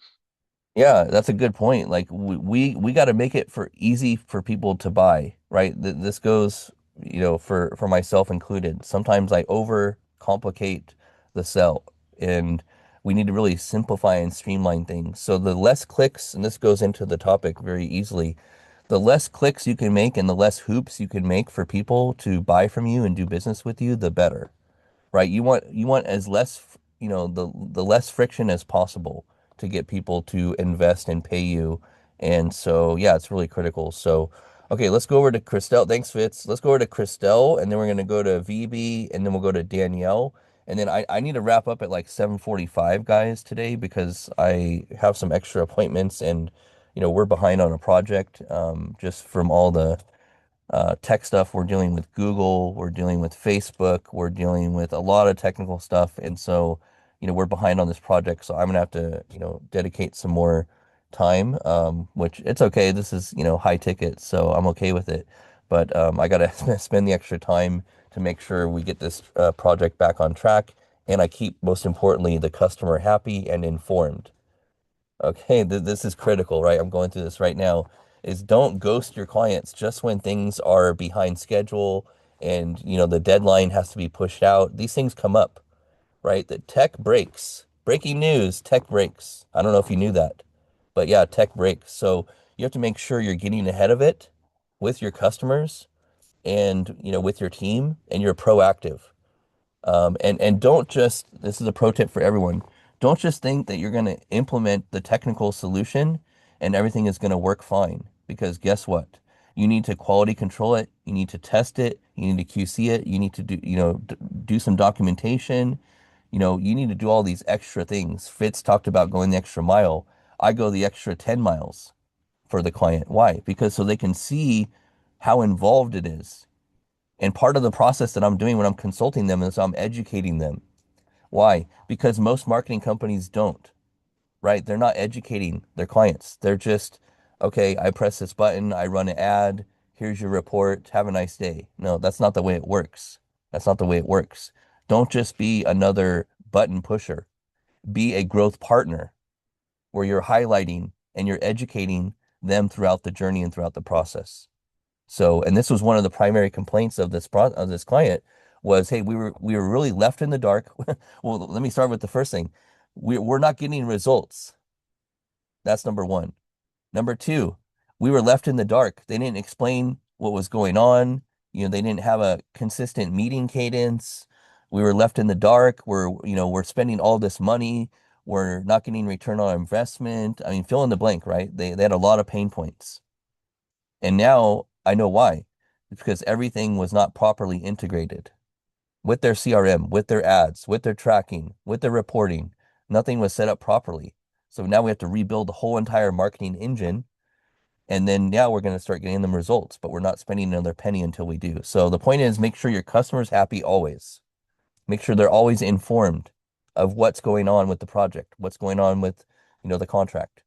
yeah, that's a good point. Like we got to make it for easy for people to buy, right? This goes, for myself included. Sometimes I overcomplicate the sell, and we need to really simplify and streamline things. So the less clicks, and this goes into the topic very easily, the less clicks you can make and the less hoops you can make for people to buy from you and do business with you, the better, right? You want as less, the less friction as possible to get people to invest and pay you. And so, yeah, it's really critical. So, okay, let's go over to Christelle. Thanks, Fitz. Let's go over to Christelle, and then we're going to go to VB, and then we'll go to Danielle. And then I need to wrap up at like 7:45, guys, today because I have some extra appointments and, we're behind on a project just from all the tech stuff. We're dealing with Google, we're dealing with Facebook, we're dealing with a lot of technical stuff. And so, we're behind on this project. So I'm gonna have to, dedicate some more time, which it's okay. This is, high ticket, so I'm okay with it. But I gotta spend the extra time to make sure we get this project back on track. And I keep, most importantly, the customer happy and informed. Okay, this is critical, right? I'm going through this right now. Is don't ghost your clients just when things are behind schedule and the deadline has to be pushed out. These things come up, right? The tech breaks. Breaking news, tech breaks. I don't know if you knew that, but yeah, tech breaks. So you have to make sure you're getting ahead of it with your customers and with your team and you're proactive. And don't just, this is a pro tip for everyone. Don't just think that you're going to implement the technical solution and everything is going to work fine. Because guess what? You need to quality control it. You need to test it. You need to QC it. You need to do, do some documentation. You need to do all these extra things. Fitz talked about going the extra mile. I go the extra 10 miles for the client. Why? Because so they can see how involved it is. And part of the process that I'm doing when I'm consulting them is I'm educating them. Why? Because most marketing companies don't, right? They're not educating their clients. They're just, okay, I press this button, I run an ad, here's your report, have a nice day. No, that's not the way it works. That's not the way it works. Don't just be another button pusher. Be a growth partner where you're highlighting and you're educating them throughout the journey and throughout the process. So, and this was one of the primary complaints of this client was, hey, we were really left in the dark. Well, let me start with the first thing. We're not getting results. That's number one. Number two, we were left in the dark. They didn't explain what was going on. They didn't have a consistent meeting cadence. We were left in the dark. We're spending all this money. were not getting return on investment. I mean, fill in the blank, right? They had a lot of pain points. And now I know why. It's because everything was not properly integrated with their CRM, with their ads, with their tracking, with their reporting. Nothing was set up properly. So now we have to rebuild the whole entire marketing engine. And then now we're going to start getting them results, but we're not spending another penny until we do. So the point is make sure your customer's happy always. Make sure they're always informed of what's going on with the project, what's going on with, the contract,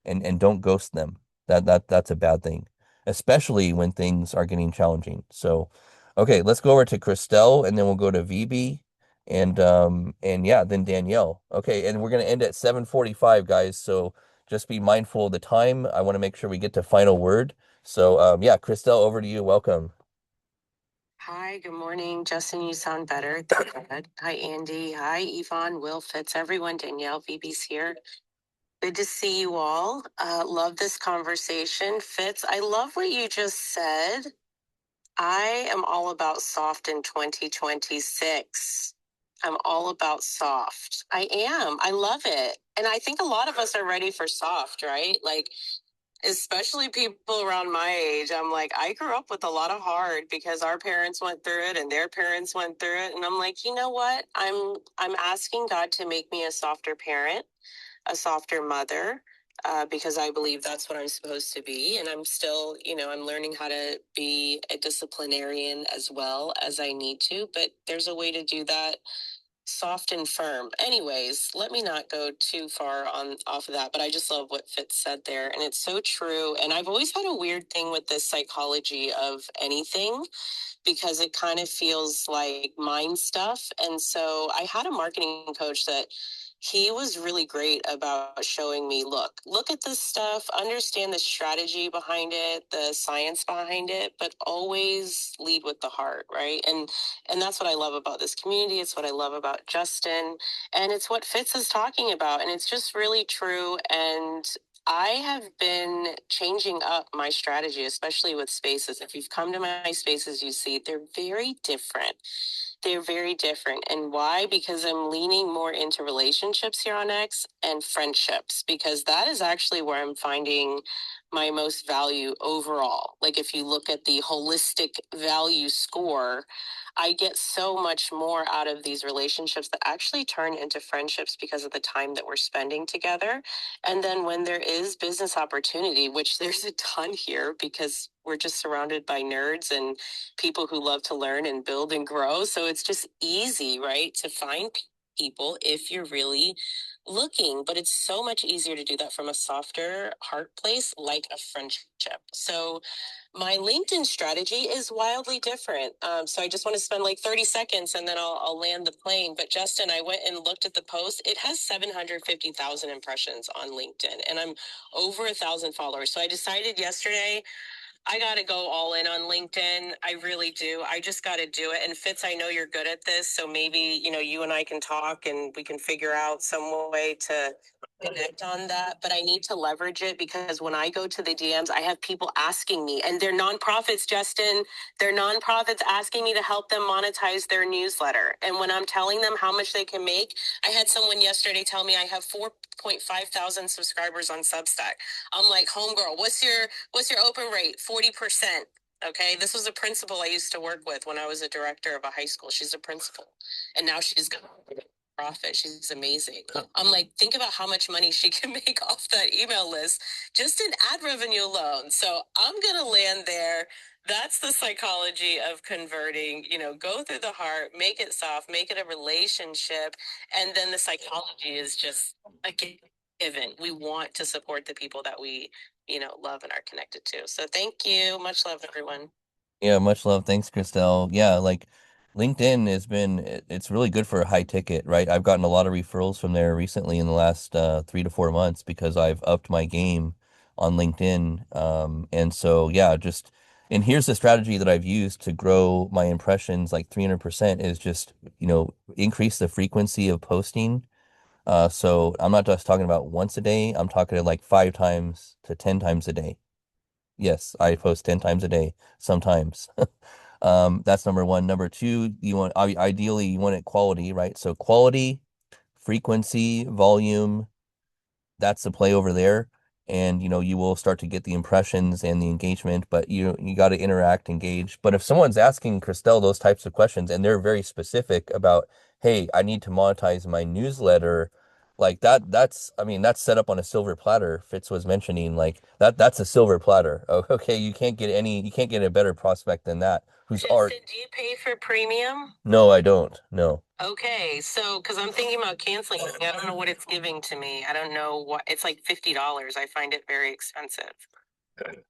and don't ghost them. That's a bad thing, especially when things are getting challenging. So, okay, let's go over to Christelle, and then we'll go to VB, and yeah, then Danielle. Okay, and we're gonna end at 7:45, guys. So just be mindful of the time. I want to make sure we get to final word. So, yeah, Christelle, over to you. Welcome. Hi, good morning. Justin, you sound better. Thank God. Hi, Andy. Hi, Yvonne, Will, Fitz, everyone. Danielle, VB's here. Good to see you all. Love this conversation. Fitz, I love what you just said. I am all about soft in 2026. I'm all about soft. I am. I love it. And I think a lot of us are ready for soft, right? Like, especially people around my age. I'm like, I grew up with a lot of hard because our parents went through it and their parents went through it. And I'm like, you know what? I'm asking God to make me a softer parent, a softer mother, because I believe that's what I'm supposed to be. And I'm still, I'm learning how to be a disciplinarian as well as I need to. But there's a way to do that soft and firm. Anyways, let me not go too far on off of that, but I just love what Fitz said there, and it's so true. And I've always had a weird thing with this psychology of anything because it kind of feels like mind stuff. And so I had a marketing coach that he was really great about showing me, look at this stuff, understand the strategy behind it, the science behind it, but always lead with the heart, right? And that's what I love about this community. It's what I love about Justin, and it's what Fitz is talking about, and it's just really true. And I have been changing up my strategy, especially with spaces. If you've come to my spaces, you see they're very different. They're very different. And why? Because I'm leaning more into relationships here on X and friendships, because that is actually where I'm finding my most value overall. Like if you look at the holistic value score, I get so much more out of these relationships that actually turn into friendships because of the time that we're spending together. And then when there is business opportunity, which there's a ton here because we're just surrounded by nerds and people who love to learn and build and grow. So it's just easy, right, to find people if you're really looking. But it's so much easier to do that from a softer heart place, like a friendship. So my LinkedIn strategy is wildly different. So I just want to spend like 30 seconds and then I'll land the plane. But Justin, I went and looked at the post. It has 750,000 impressions on LinkedIn and I'm over 1,000 followers. So I decided yesterday I got to go all in on LinkedIn. I really do. I just got to do it. And Fitz, I know you're good at this. So maybe, you and I can talk and we can figure out some way to connect on that. But I need to leverage it because when I go to the DMs, I have people asking me, and they're nonprofits, Justin. They're nonprofits asking me to help them monetize their newsletter. And when I'm telling them how much they can make, I had someone yesterday tell me I have 4.5 thousand subscribers on Substack. I'm like, homegirl, what's your open rate? 40%. Okay. This was a principal I used to work with when I was a director of a high school. She's a principal. And now she's got a profit. She's amazing. I'm like, think about how much money she can make off that email list just in ad revenue alone. So I'm going to land there. That's the psychology of converting, go through the heart, make it soft, make it a relationship. And then the psychology is just a given. We want to support the people that we love and are connected to. So thank you. Much love, everyone. Yeah, much love. Thanks, Christelle. Yeah, like LinkedIn it's really good for high ticket, right? I've gotten a lot of referrals from there recently in the last 3 to 4 months because I've upped my game on LinkedIn. And so yeah, and here's the strategy that I've used to grow my impressions like 300% is just, increase the frequency of posting. So I'm not just talking about once a day, I'm talking like 5 times to 10 times a day. Yes, I post 10 times a day sometimes. That's number one. Number two, ideally you want it quality, right? So quality, frequency, volume, that's the play over there. And you will start to get the impressions and the engagement, but you got to interact, engage. But if someone's asking Christelle those types of questions and they're very specific about, hey, I need to monetize my newsletter, like that's set up on a silver platter. Fitz was mentioning like that's a silver platter. Oh, okay, you can't get a better prospect than that. Who's art? Do you pay for premium? No, I don't. No. Okay, so because I'm thinking about canceling, I don't know what it's giving to me. I don't know what it's like $50. I find it very expensive.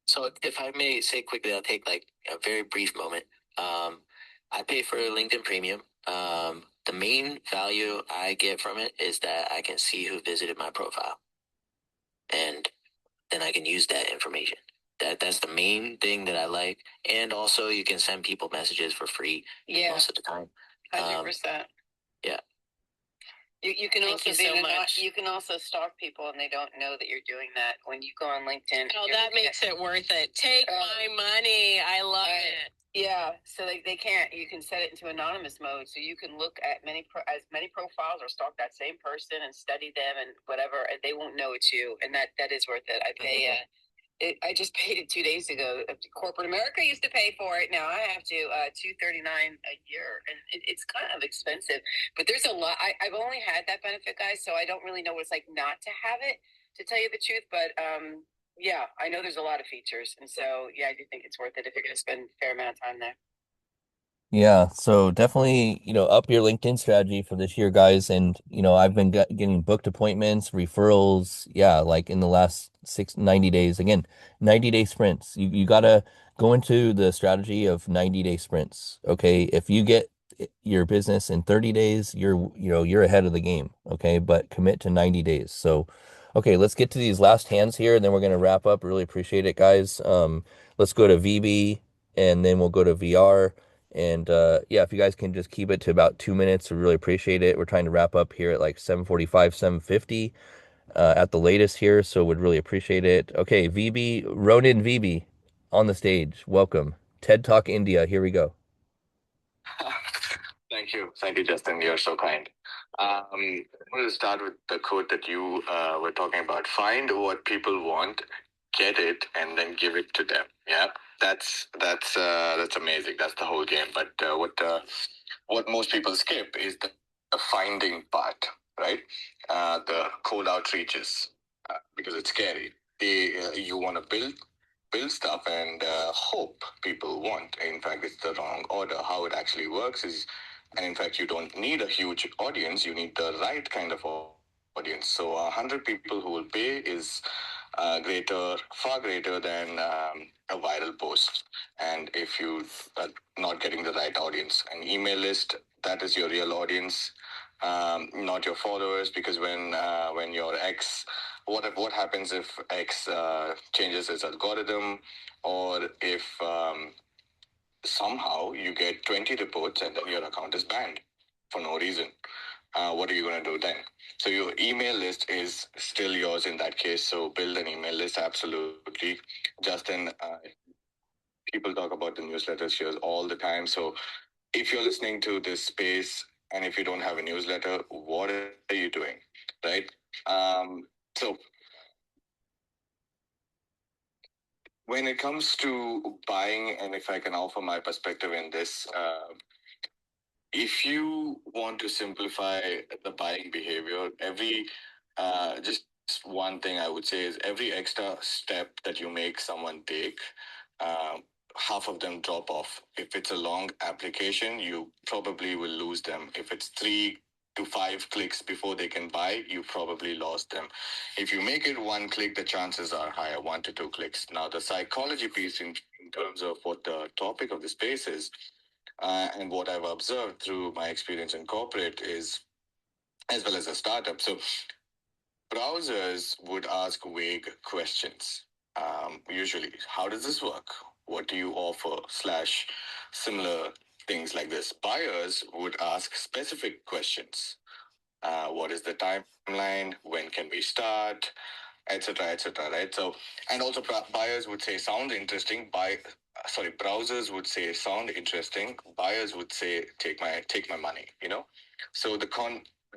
So if I may say quickly, I'll take like a very brief moment. I pay for LinkedIn Premium. The main value I get from it is that I can see who visited my profile, and then I can use that information. That's the main thing that I like. And also, you can send people messages for free. Yeah, most of the time. 100%. Yeah. You can Thank also you so much. you can also stalk people and they don't know that you're doing that when you go on LinkedIn. Oh, that makes it worth it. Take my money. I love it. Yeah, so they can't. You can set it into anonymous mode, so you can look at as many profiles or stalk that same person and study them and whatever, and they won't know it's you, and that is worth it. I pay. I just paid it 2 days ago. Corporate America used to pay for it. Now I have to $239 a year, and it's kind of expensive. But there's a lot. I've only had that benefit, guys, so I don't really know what it's like not to have it, to tell you the truth. But yeah, I know there's a lot of features, and so yeah, I do think it's worth it if you're going to spend a fair amount of time there. Yeah, so definitely, up your LinkedIn strategy for this year, guys. And, I've been getting booked appointments, referrals. Yeah, like in the last 90 days. Again, 90-day sprints. You gotta go into the strategy of 90-day sprints. Okay. If you get your business in 30 days, you're ahead of the game. Okay. But commit to 90 days. So, okay, let's get to these last hands here and then we're gonna wrap up. Really appreciate it, guys. Let's go to VB and then we'll go to VR. And yeah, if you guys can just keep it to about 2 minutes, we really appreciate it. We're trying to wrap up here at like 7:45, 7:50 at the latest here, so would really appreciate it. Okay, VB, Ronin VB on the stage. Welcome. TED Talk India. Here we go. Thank you, Justin. You're so kind. I'm going to start with the quote that you were talking about. Find what people want, get it, and then give it to them. Yeah, that's amazing. That's the whole game. But what most people skip is the finding part, right? The cold outreaches, because it's scary. You want to build stuff and hope people want. In fact, it's the wrong order. How it actually works is, and in fact, you don't need a huge audience. You need the right kind of audience. So 100 people who will pay is far greater than a viral post. And if you are not getting the right audience, an email list, that is your real audience, not your followers. Because when your ex, what happens if X changes its algorithm, or if somehow you get 20 reports and then your account is banned for no reason? What are you going to do then? So your email list is still yours in that case. So build an email list, absolutely. Justin, people talk about the newsletters here all the time. So if you're listening to this space and if you don't have a newsletter, what are you doing, right? So when it comes to buying, and if I can offer my perspective in this, if you want to simplify the buying behavior, just one thing I would say is every extra step that you make someone take, half of them drop off. If it's a long application, you probably will lose them. If it's 3 to 5 clicks before they can buy, you probably lost them. If you make it 1 click, the chances are higher, 1 to 2 clicks. Now, the psychology piece in terms of what the topic of the space is, and what I've observed through my experience in corporate is, as well as a startup. So browsers would ask vague questions. Usually, how does this work? What do you offer? / similar things like this. Buyers would ask specific questions. What is the timeline? When can we start? Etc. Right? So, and also buyers would say sound interesting. Browsers would say sound interesting. Buyers would say take my money. So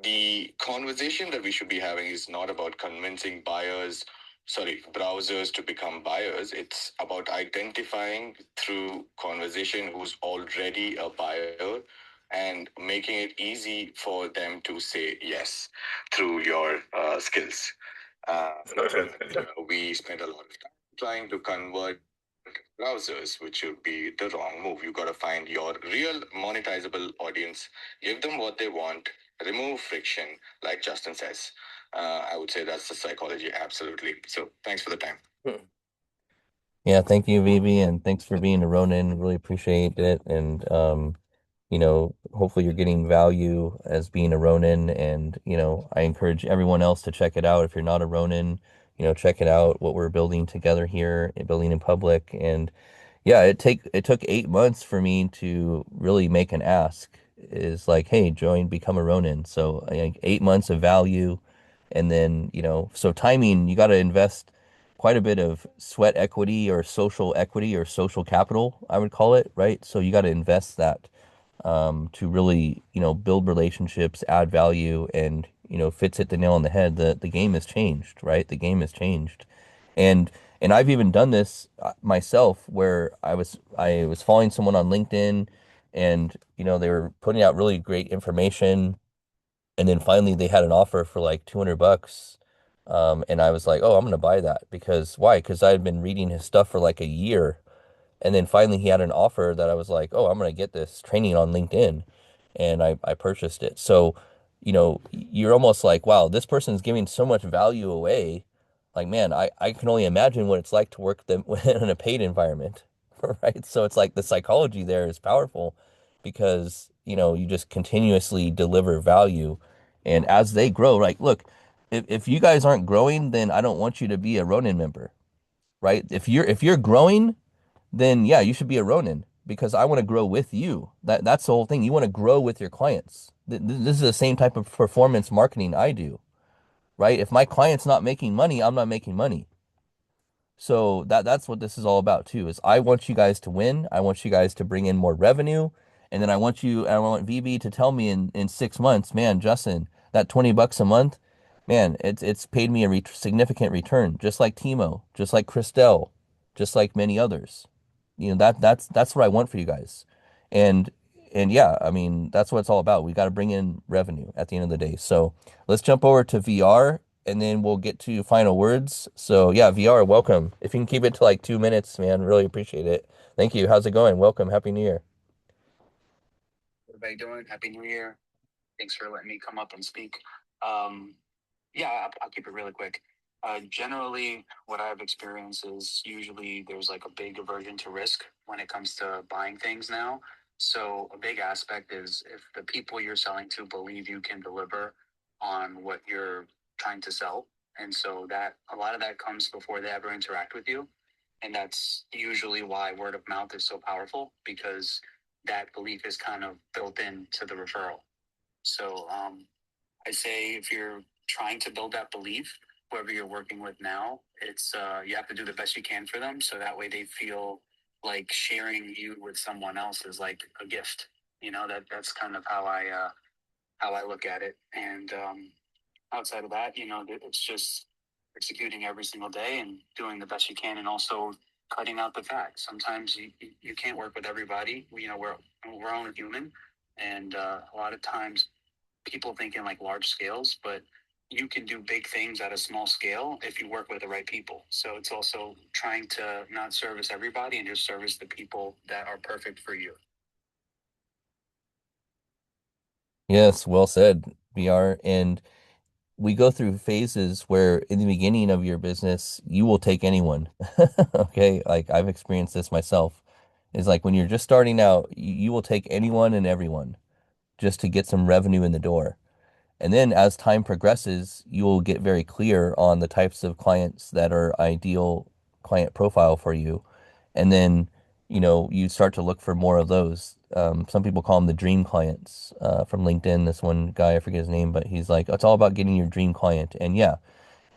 the conversation that we should be having is not about convincing browsers to become buyers. It's about identifying through conversation who's already a buyer and making it easy for them to say yes through your skills. We spent a lot of time trying to convert browsers, which would be the wrong move. You got to find your real monetizable audience, give them what they want, remove friction, like Justin says. I would say that's the psychology, absolutely. So thanks for the time. Yeah, thank you, Vivi, and thanks for being a Ronin. Really appreciate it. And hopefully you're getting value as being a Ronin. And, I encourage everyone else to check it out. If you're not a Ronin, check it out, what we're building together here, building in public. And yeah, it took 8 months for me to really make an ask. Is like, hey, become a Ronin. So I think 8 months of value, and then so timing. You got to invest quite a bit of sweat equity or social equity or social capital, I would call it, right? So you got to invest that to really build relationships, add value, and Fitz hit the nail on the head. The game has changed, right? The game has changed, and I've even done this myself, where I was following someone on LinkedIn, and they were putting out really great information, and then finally they had an offer for like $200. And I was like, oh, I'm gonna buy that. Because why? Because I had been reading his stuff for like a year, and then finally he had an offer that I was like, oh, I'm gonna get this training on LinkedIn, and I purchased it. So, you're almost like, wow, this person's giving so much value away. Like, man, I can only imagine what it's like to work them in a paid environment, right? So it's like the psychology there is powerful, because, you just continuously deliver value. And as they grow, like, look, if you guys aren't growing, then I don't want you to be a Ronin member, right? If you're growing, then yeah, you should be a Ronin, because I want to grow with you. That's the whole thing. You want to grow with your clients. This is the same type of performance marketing I do, right? If my client's not making money, I'm not making money. So that's what this is all about too, is I want you guys to win. I want you guys to bring in more revenue. And then I want VB to tell me in 6 months, man, Justin, that $20 a month, man, it's paid me a significant return, just like Timo, just like Christelle, just like many others. That's what I want for you guys. And and yeah, I mean, that's what it's all about. We got to bring in revenue at the end of the day. So let's jump over to VR, and then we'll get to final words. So yeah, VR, welcome. If you can keep it to like 2 minutes, man, really appreciate it. Thank you. How's it going? Welcome. Happy New Year. Everybody doing? Happy New Year. Thanks for letting me come up and speak. I'll keep it really quick. Generally, what I've experienced is usually there's like a big aversion to risk when it comes to buying things now. So a big aspect is if the people you're selling to believe you can deliver on what you're trying to sell. And so that a lot of that comes before they ever interact with you. And that's usually why word of mouth is so powerful, because that belief is kind of built into the referral. So I say if you're trying to build that belief, whoever you're working with now, it's you have to do the best you can for them, so that way they feel like sharing you with someone else is like a gift. That's kind of how I look at it. And outside of that, it's just executing every single day and doing the best you can, and also cutting out the fat. Sometimes you can't work with everybody. We're only human, and a lot of times people think in like large scales, but you can do big things at a small scale if you work with the right people. So it's also trying to not service everybody and just service the people that are perfect for you. Yes, well said, VR. And we go through phases where in the beginning of your business, you will take anyone. Okay. Like I've experienced this myself. Is like when you're just starting out, you will take anyone and everyone just to get some revenue in the door. And then as time progresses, you will get very clear on the types of clients that are ideal client profile for you. And then, you start to look for more of those. Some people call them the dream clients from LinkedIn. This one guy, I forget his name, but he's like, it's all about getting your dream client. And yeah,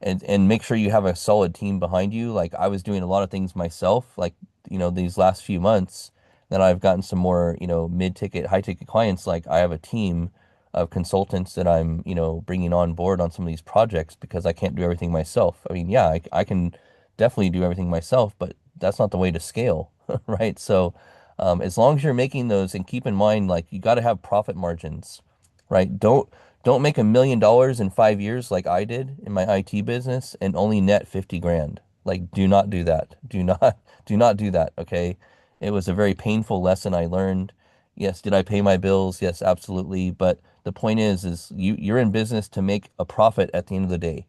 and make sure you have a solid team behind you. Like I was doing a lot of things myself, like, these last few months. Then I've gotten some more, mid-ticket, high-ticket clients. Like I have a team of consultants that I'm, bringing on board on some of these projects because I can't do everything myself. I mean, yeah, I can definitely do everything myself, but that's not the way to scale, right? So, as long as you're making those, and keep in mind, like, you got to have profit margins, right? Don't make $1 million in 5 years like I did in my IT business and only net 50 grand. Like, do not do that. Do not do not do that. Okay. It was a very painful lesson I learned. Yes, did I pay my bills? Yes, absolutely. But the point is you're in business to make a profit at the end of the day,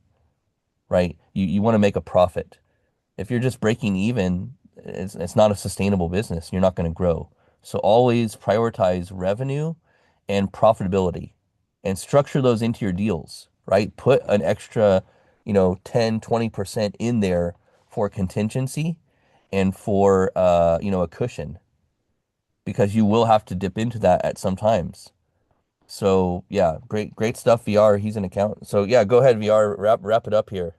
right? You want to make a profit. If you're just breaking even, it's not a sustainable business. You're not going to grow. So always prioritize revenue and profitability and structure those into your deals, right? Put an extra, 10, 20% in there for contingency and for, a cushion because you will have to dip into that at some times. So yeah, great stuff, VR. He's an accountant. So yeah, go ahead, VR. Wrap it up here.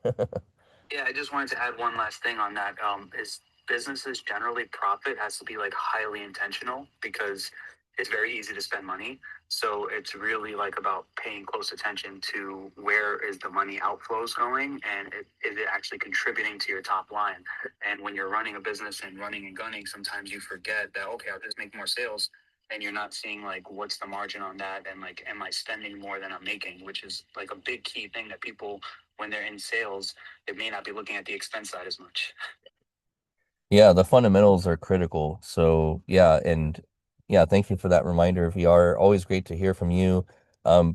Yeah, I just wanted to add one last thing on that. Is businesses generally profit has to be like highly intentional because it's very easy to spend money. So it's really like about paying close attention to where is the money outflows going and is it actually contributing to your top line. And when you're running a business and running and gunning, sometimes you forget that, okay, I'll just make more sales. And you're not seeing like what's the margin on that and like am I spending more than I'm making, which is like a big key thing that people when they're in sales they may not be looking at the expense side as much. Yeah, the fundamentals are critical. So yeah, and yeah, thank you for that reminder, VR. Always great to hear from you.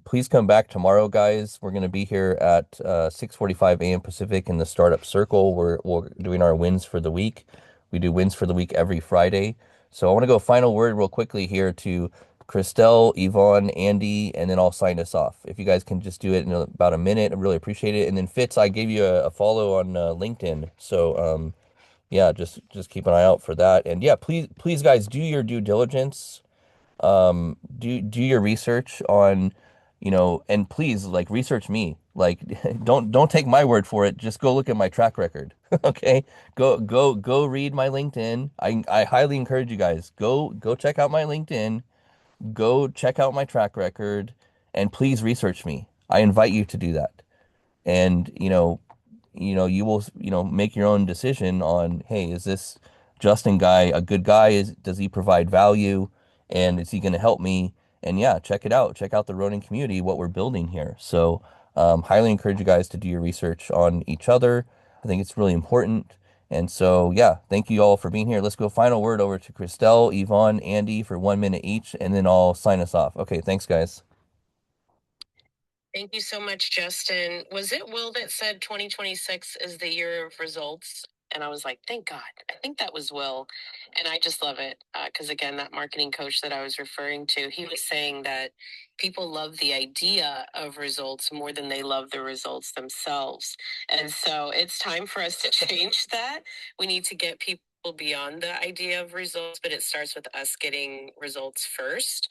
Please come back tomorrow, guys. We're going to be here at 6:45 a.m. Pacific in the Startup Circle. We're doing our wins for the week. We do wins for the week every Friday. So I want to go final word real quickly here to Christelle, Yvonne, Andy, and then I'll sign us off. If you guys can just do it in about a minute, I really appreciate it. And then Fitz, I gave you a follow on LinkedIn. So yeah, just keep an eye out for that. And yeah, please guys, do your due diligence. Do your research on, and please like research me. Like don't take my word for it. Just go look at my track record. Okay? Go read my LinkedIn. I highly encourage you guys. Go check out my LinkedIn. Go check out my track record and please research me. I invite you to do that. And you will make your own decision on, hey, is this Justin guy a good guy? Does he provide value, and is he going to help me? And yeah, check it out. Check out the Ronin community, what we're building here. So highly encourage you guys to do your research on each other. I think it's really important. And so yeah, thank you all for being here. Let's go final word over to Christelle, Yvonne, Andy for 1 minute each, and then I'll sign us off. Okay, thanks guys. Thank you so much, Justin. Was it Will that said 2026 is the year of results? And I was like, thank God. I think that was Will. And I just love it. Because again, that marketing coach that I was referring to, he was saying that people love the idea of results more than they love the results themselves. And so it's time for us to change that. We need to get people beyond the idea of results, but it starts with us getting results first.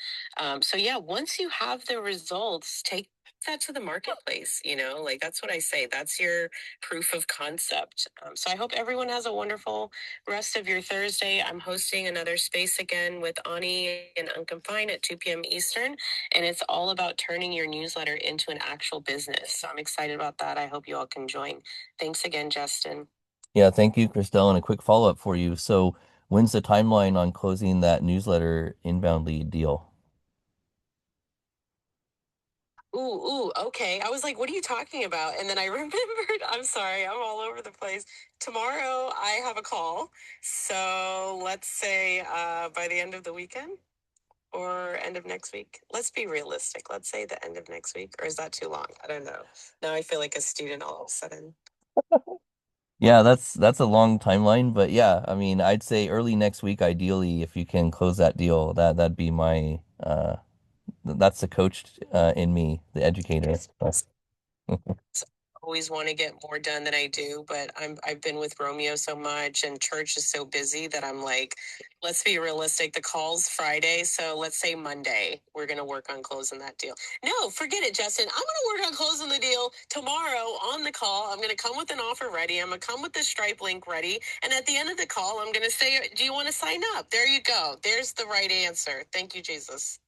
So yeah, once you have the results, take that to the marketplace, like that's what I say. That's your proof of concept. So I hope everyone has a wonderful rest of your Thursday. I'm hosting another space again with Ani and Unconfined at 2 p.m. Eastern, and it's all about turning your newsletter into an actual business. So I'm excited about that. I hope you all can join. Thanks again, Justin. Yeah, thank you, Christelle. And a quick follow-up for you. So when's the timeline on closing that newsletter inbound lead deal? Ooh, okay. I was like, what are you talking about? And then I remembered, I'm sorry, I'm all over the place. Tomorrow I have a call. So let's say by the end of the weekend or end of next week. Let's be realistic. Let's say the end of next week. Or is that too long? I don't know. Now I feel like a student all of a sudden. Yeah, that's a long timeline, but yeah, I mean, I'd say early next week, ideally, if you can close that deal, that'd be my that's the coach in me, the educator. Always want to get more done than I do, but I've been with Romeo so much and church is so busy that I'm like, let's be realistic. The call's Friday, so let's say Monday we're gonna work on closing that deal. No, forget it, Justin. I'm gonna work on closing the deal tomorrow on the call. I'm gonna come with an offer ready. I'm gonna come with the Stripe link ready, and at the end of the call, I'm gonna say, do you want to sign up? There you go. There's the right answer. Thank you, Jesus.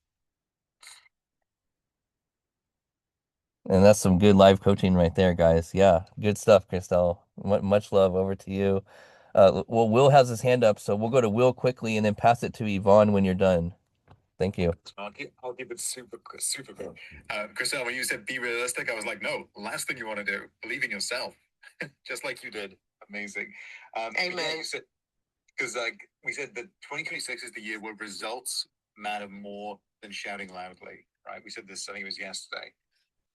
And that's some good live coaching right there, guys. Yeah, good stuff, Christelle. Much love. Over to you. Well, Will has his hand up, so we'll go to Will quickly and then pass it to Yvonne when you're done. Thank you. I'll keep it super quick. Chriselle, when you said be realistic, I was like, no, last thing you want to do, believe in yourself, just like you did. Amazing. Amen. Yeah, you said, because like we said that 2026 is the year where results matter more than shouting loudly, right? We said this, I think it was yesterday.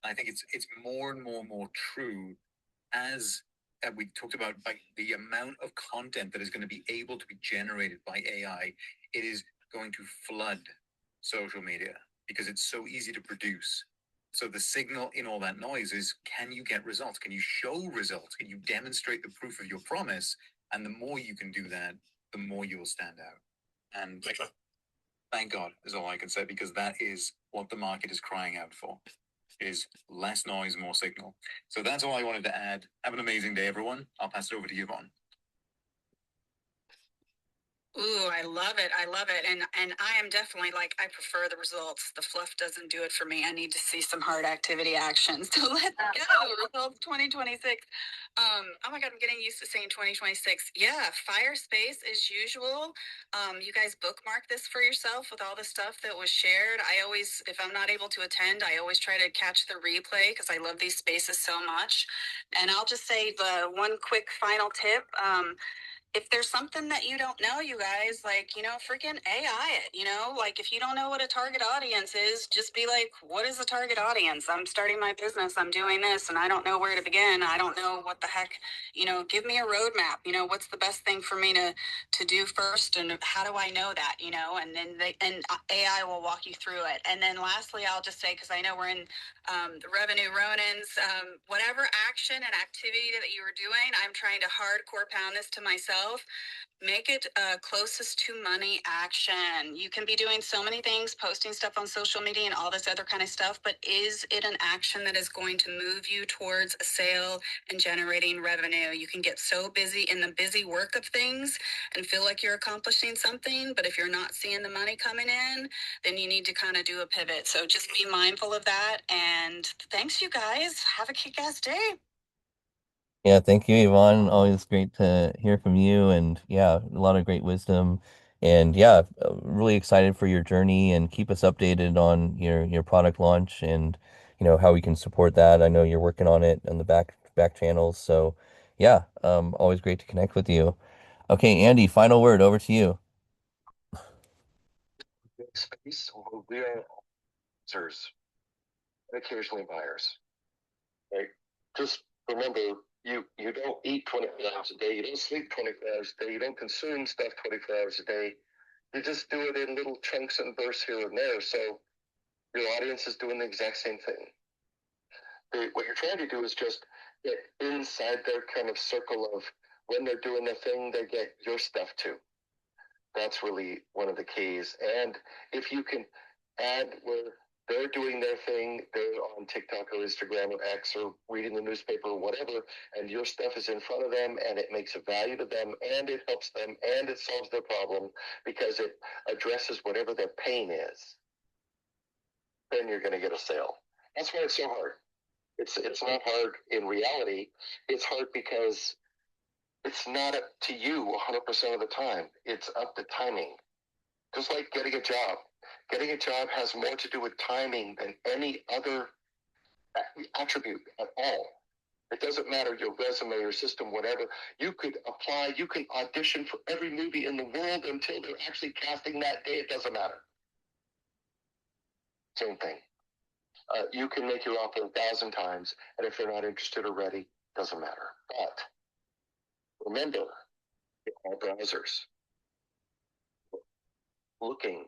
I think it's more and more true as we talked about, like the amount of content that is going to be able to be generated by AI. It is going to flood social media because it's so easy to produce. So the signal in all that noise is, can you get results? Can you show results? Can you demonstrate the proof of your promise? And the more you can do that, the more you will stand out. And thank God is all I can say, because that is what the market is crying out for, is less noise, more signal. So that's all I wanted to add. Have an amazing day, everyone. I'll pass it over to you, Yvonne. Ooh, I love it. I love it. And I am definitely like, I prefer the results. The fluff doesn't do it for me. I need to see some hard activity action. So let's go. Results 2026. Oh my God, I'm getting used to saying 2026. Yeah, fire space as usual. You guys bookmark this for yourself with all the stuff that was shared. I always, if I'm not able to attend, I always try to catch the replay because I love these spaces so much. And I'll just say the one quick final tip. If there's something that you don't know, you guys, like, freaking AI it, like if you don't know what a target audience is, just be like, what is a target audience? I'm starting my business. I'm doing this and I don't know where to begin. I don't know what the heck, give me a roadmap. What's the best thing for me to do first? And how do I know that, and then AI will walk you through it. And then lastly, I'll just say, cause I know we're in the Revenue Ronins, whatever action and activity that you were doing, I'm trying to hardcore pound this to myself. Make it closest to money action. You can be doing so many things, posting stuff on social media and all this other kind of stuff, but is it an action that is going to move you towards a sale and generating revenue? You can get so busy in the busy work of things and feel like you're accomplishing something, but if you're not seeing the money coming in, then you need to kind of do a pivot. So just be mindful of that. And thanks, you guys. Have a kick-ass day. Yeah, thank you, Yvonne. Always great to hear from you, and yeah, a lot of great wisdom. And yeah, really excited for your journey, and keep us updated on your product launch and how we can support that. I know you're working on it on the back channels, so yeah, always great to connect with you. Okay, Andy, final word, over to you. Space, we are users, occasionally buyers. Right? Just remember, you don't eat 24 hours a day, you don't sleep 24 hours a day, you don't consume stuff 24 hours a day. You just do it in little chunks and bursts here and there. So your audience is doing the exact same thing. What you're trying to do is just get inside their kind of circle of, when they're doing their thing, they get your stuff too. That's really one of the keys. And if you can add where they're doing their thing, they're on TikTok or Instagram or X or reading the newspaper or whatever, and your stuff is in front of them and it makes a value to them and it helps them and it solves their problem because it addresses whatever their pain is, then you're going to get a sale. That's why it's so hard. It's not hard in reality. It's hard because it's not up to you 100% of the time. It's up to timing. Just like getting a job. Getting a job has more to do with timing than any other attribute at all. It doesn't matter your resume, your system, whatever. You could apply, you can audition for every movie in the world until they're actually casting that day. It doesn't matter. Same thing. You can make your offer 1,000 times, and if they're not interested or ready, doesn't matter. But remember, all browsers looking,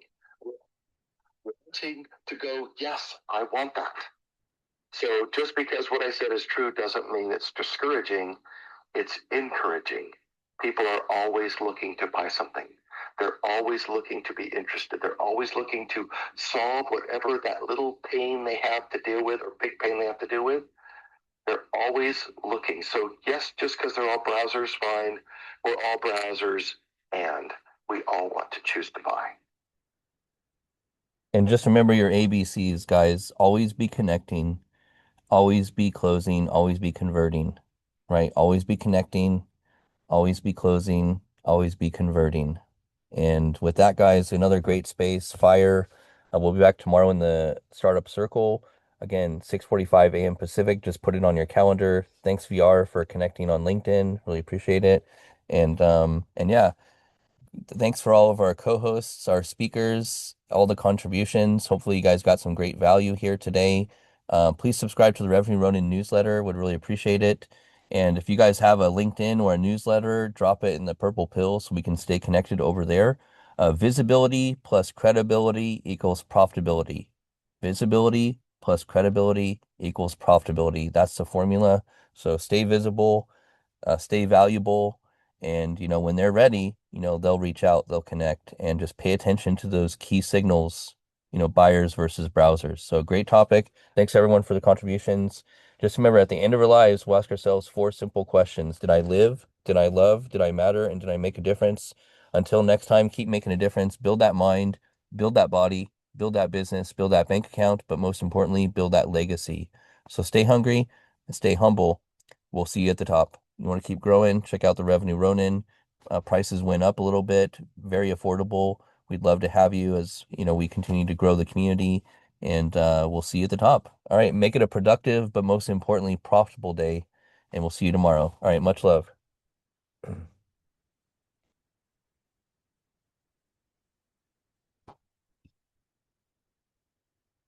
wanting to go, yes, I want that. So just because what I said is true doesn't mean it's discouraging, it's encouraging. People are always looking to buy something. They're always looking to be interested. They're always looking to solve whatever that little pain they have to deal with or big pain they have to deal with. They're always looking. So yes, just because they're all browsers, fine. We're all browsers and we all want to choose to buy. And just remember your ABCs, guys. Always be connecting, always be closing, always be converting, right? Always be connecting, always be closing, always be converting. And with that, guys, another great space. Fire. We'll be back tomorrow in the startup circle. Again, 6:45 a.m. Pacific. Just put it on your calendar. Thanks, VR, for connecting on LinkedIn. Really appreciate it. And yeah, thanks for all of our co-hosts, our speakers, all the contributions. Hopefully you guys got some great value here today. Please subscribe to the Revenue Ronin newsletter. Would really appreciate it. And if you guys have a LinkedIn or a newsletter, drop it in the purple pill so we can stay connected over there. Visibility plus credibility equals profitability. Visibility plus credibility equals profitability. That's the formula. So stay visible, stay valuable, and when they're ready, they'll reach out, they'll connect, and just pay attention to those key signals, buyers versus browsers. So great topic. Thanks everyone for the contributions. Just remember, at the end of our lives, we'll ask ourselves 4 simple questions. Did I live? Did I love? Did I matter? And did I make a difference? Until next time, keep making a difference. Build that mind, build that body, build that business, build that bank account, but most importantly, build that legacy. So stay hungry and stay humble. We'll see you at the top. You want to keep growing, check out the Revenue Ronin. Prices went up a little bit, very affordable. We'd love to have you as we continue to grow the community, and we'll see you at the top. All right, make it a productive, but most importantly, profitable day, and we'll see you tomorrow. All right, much love.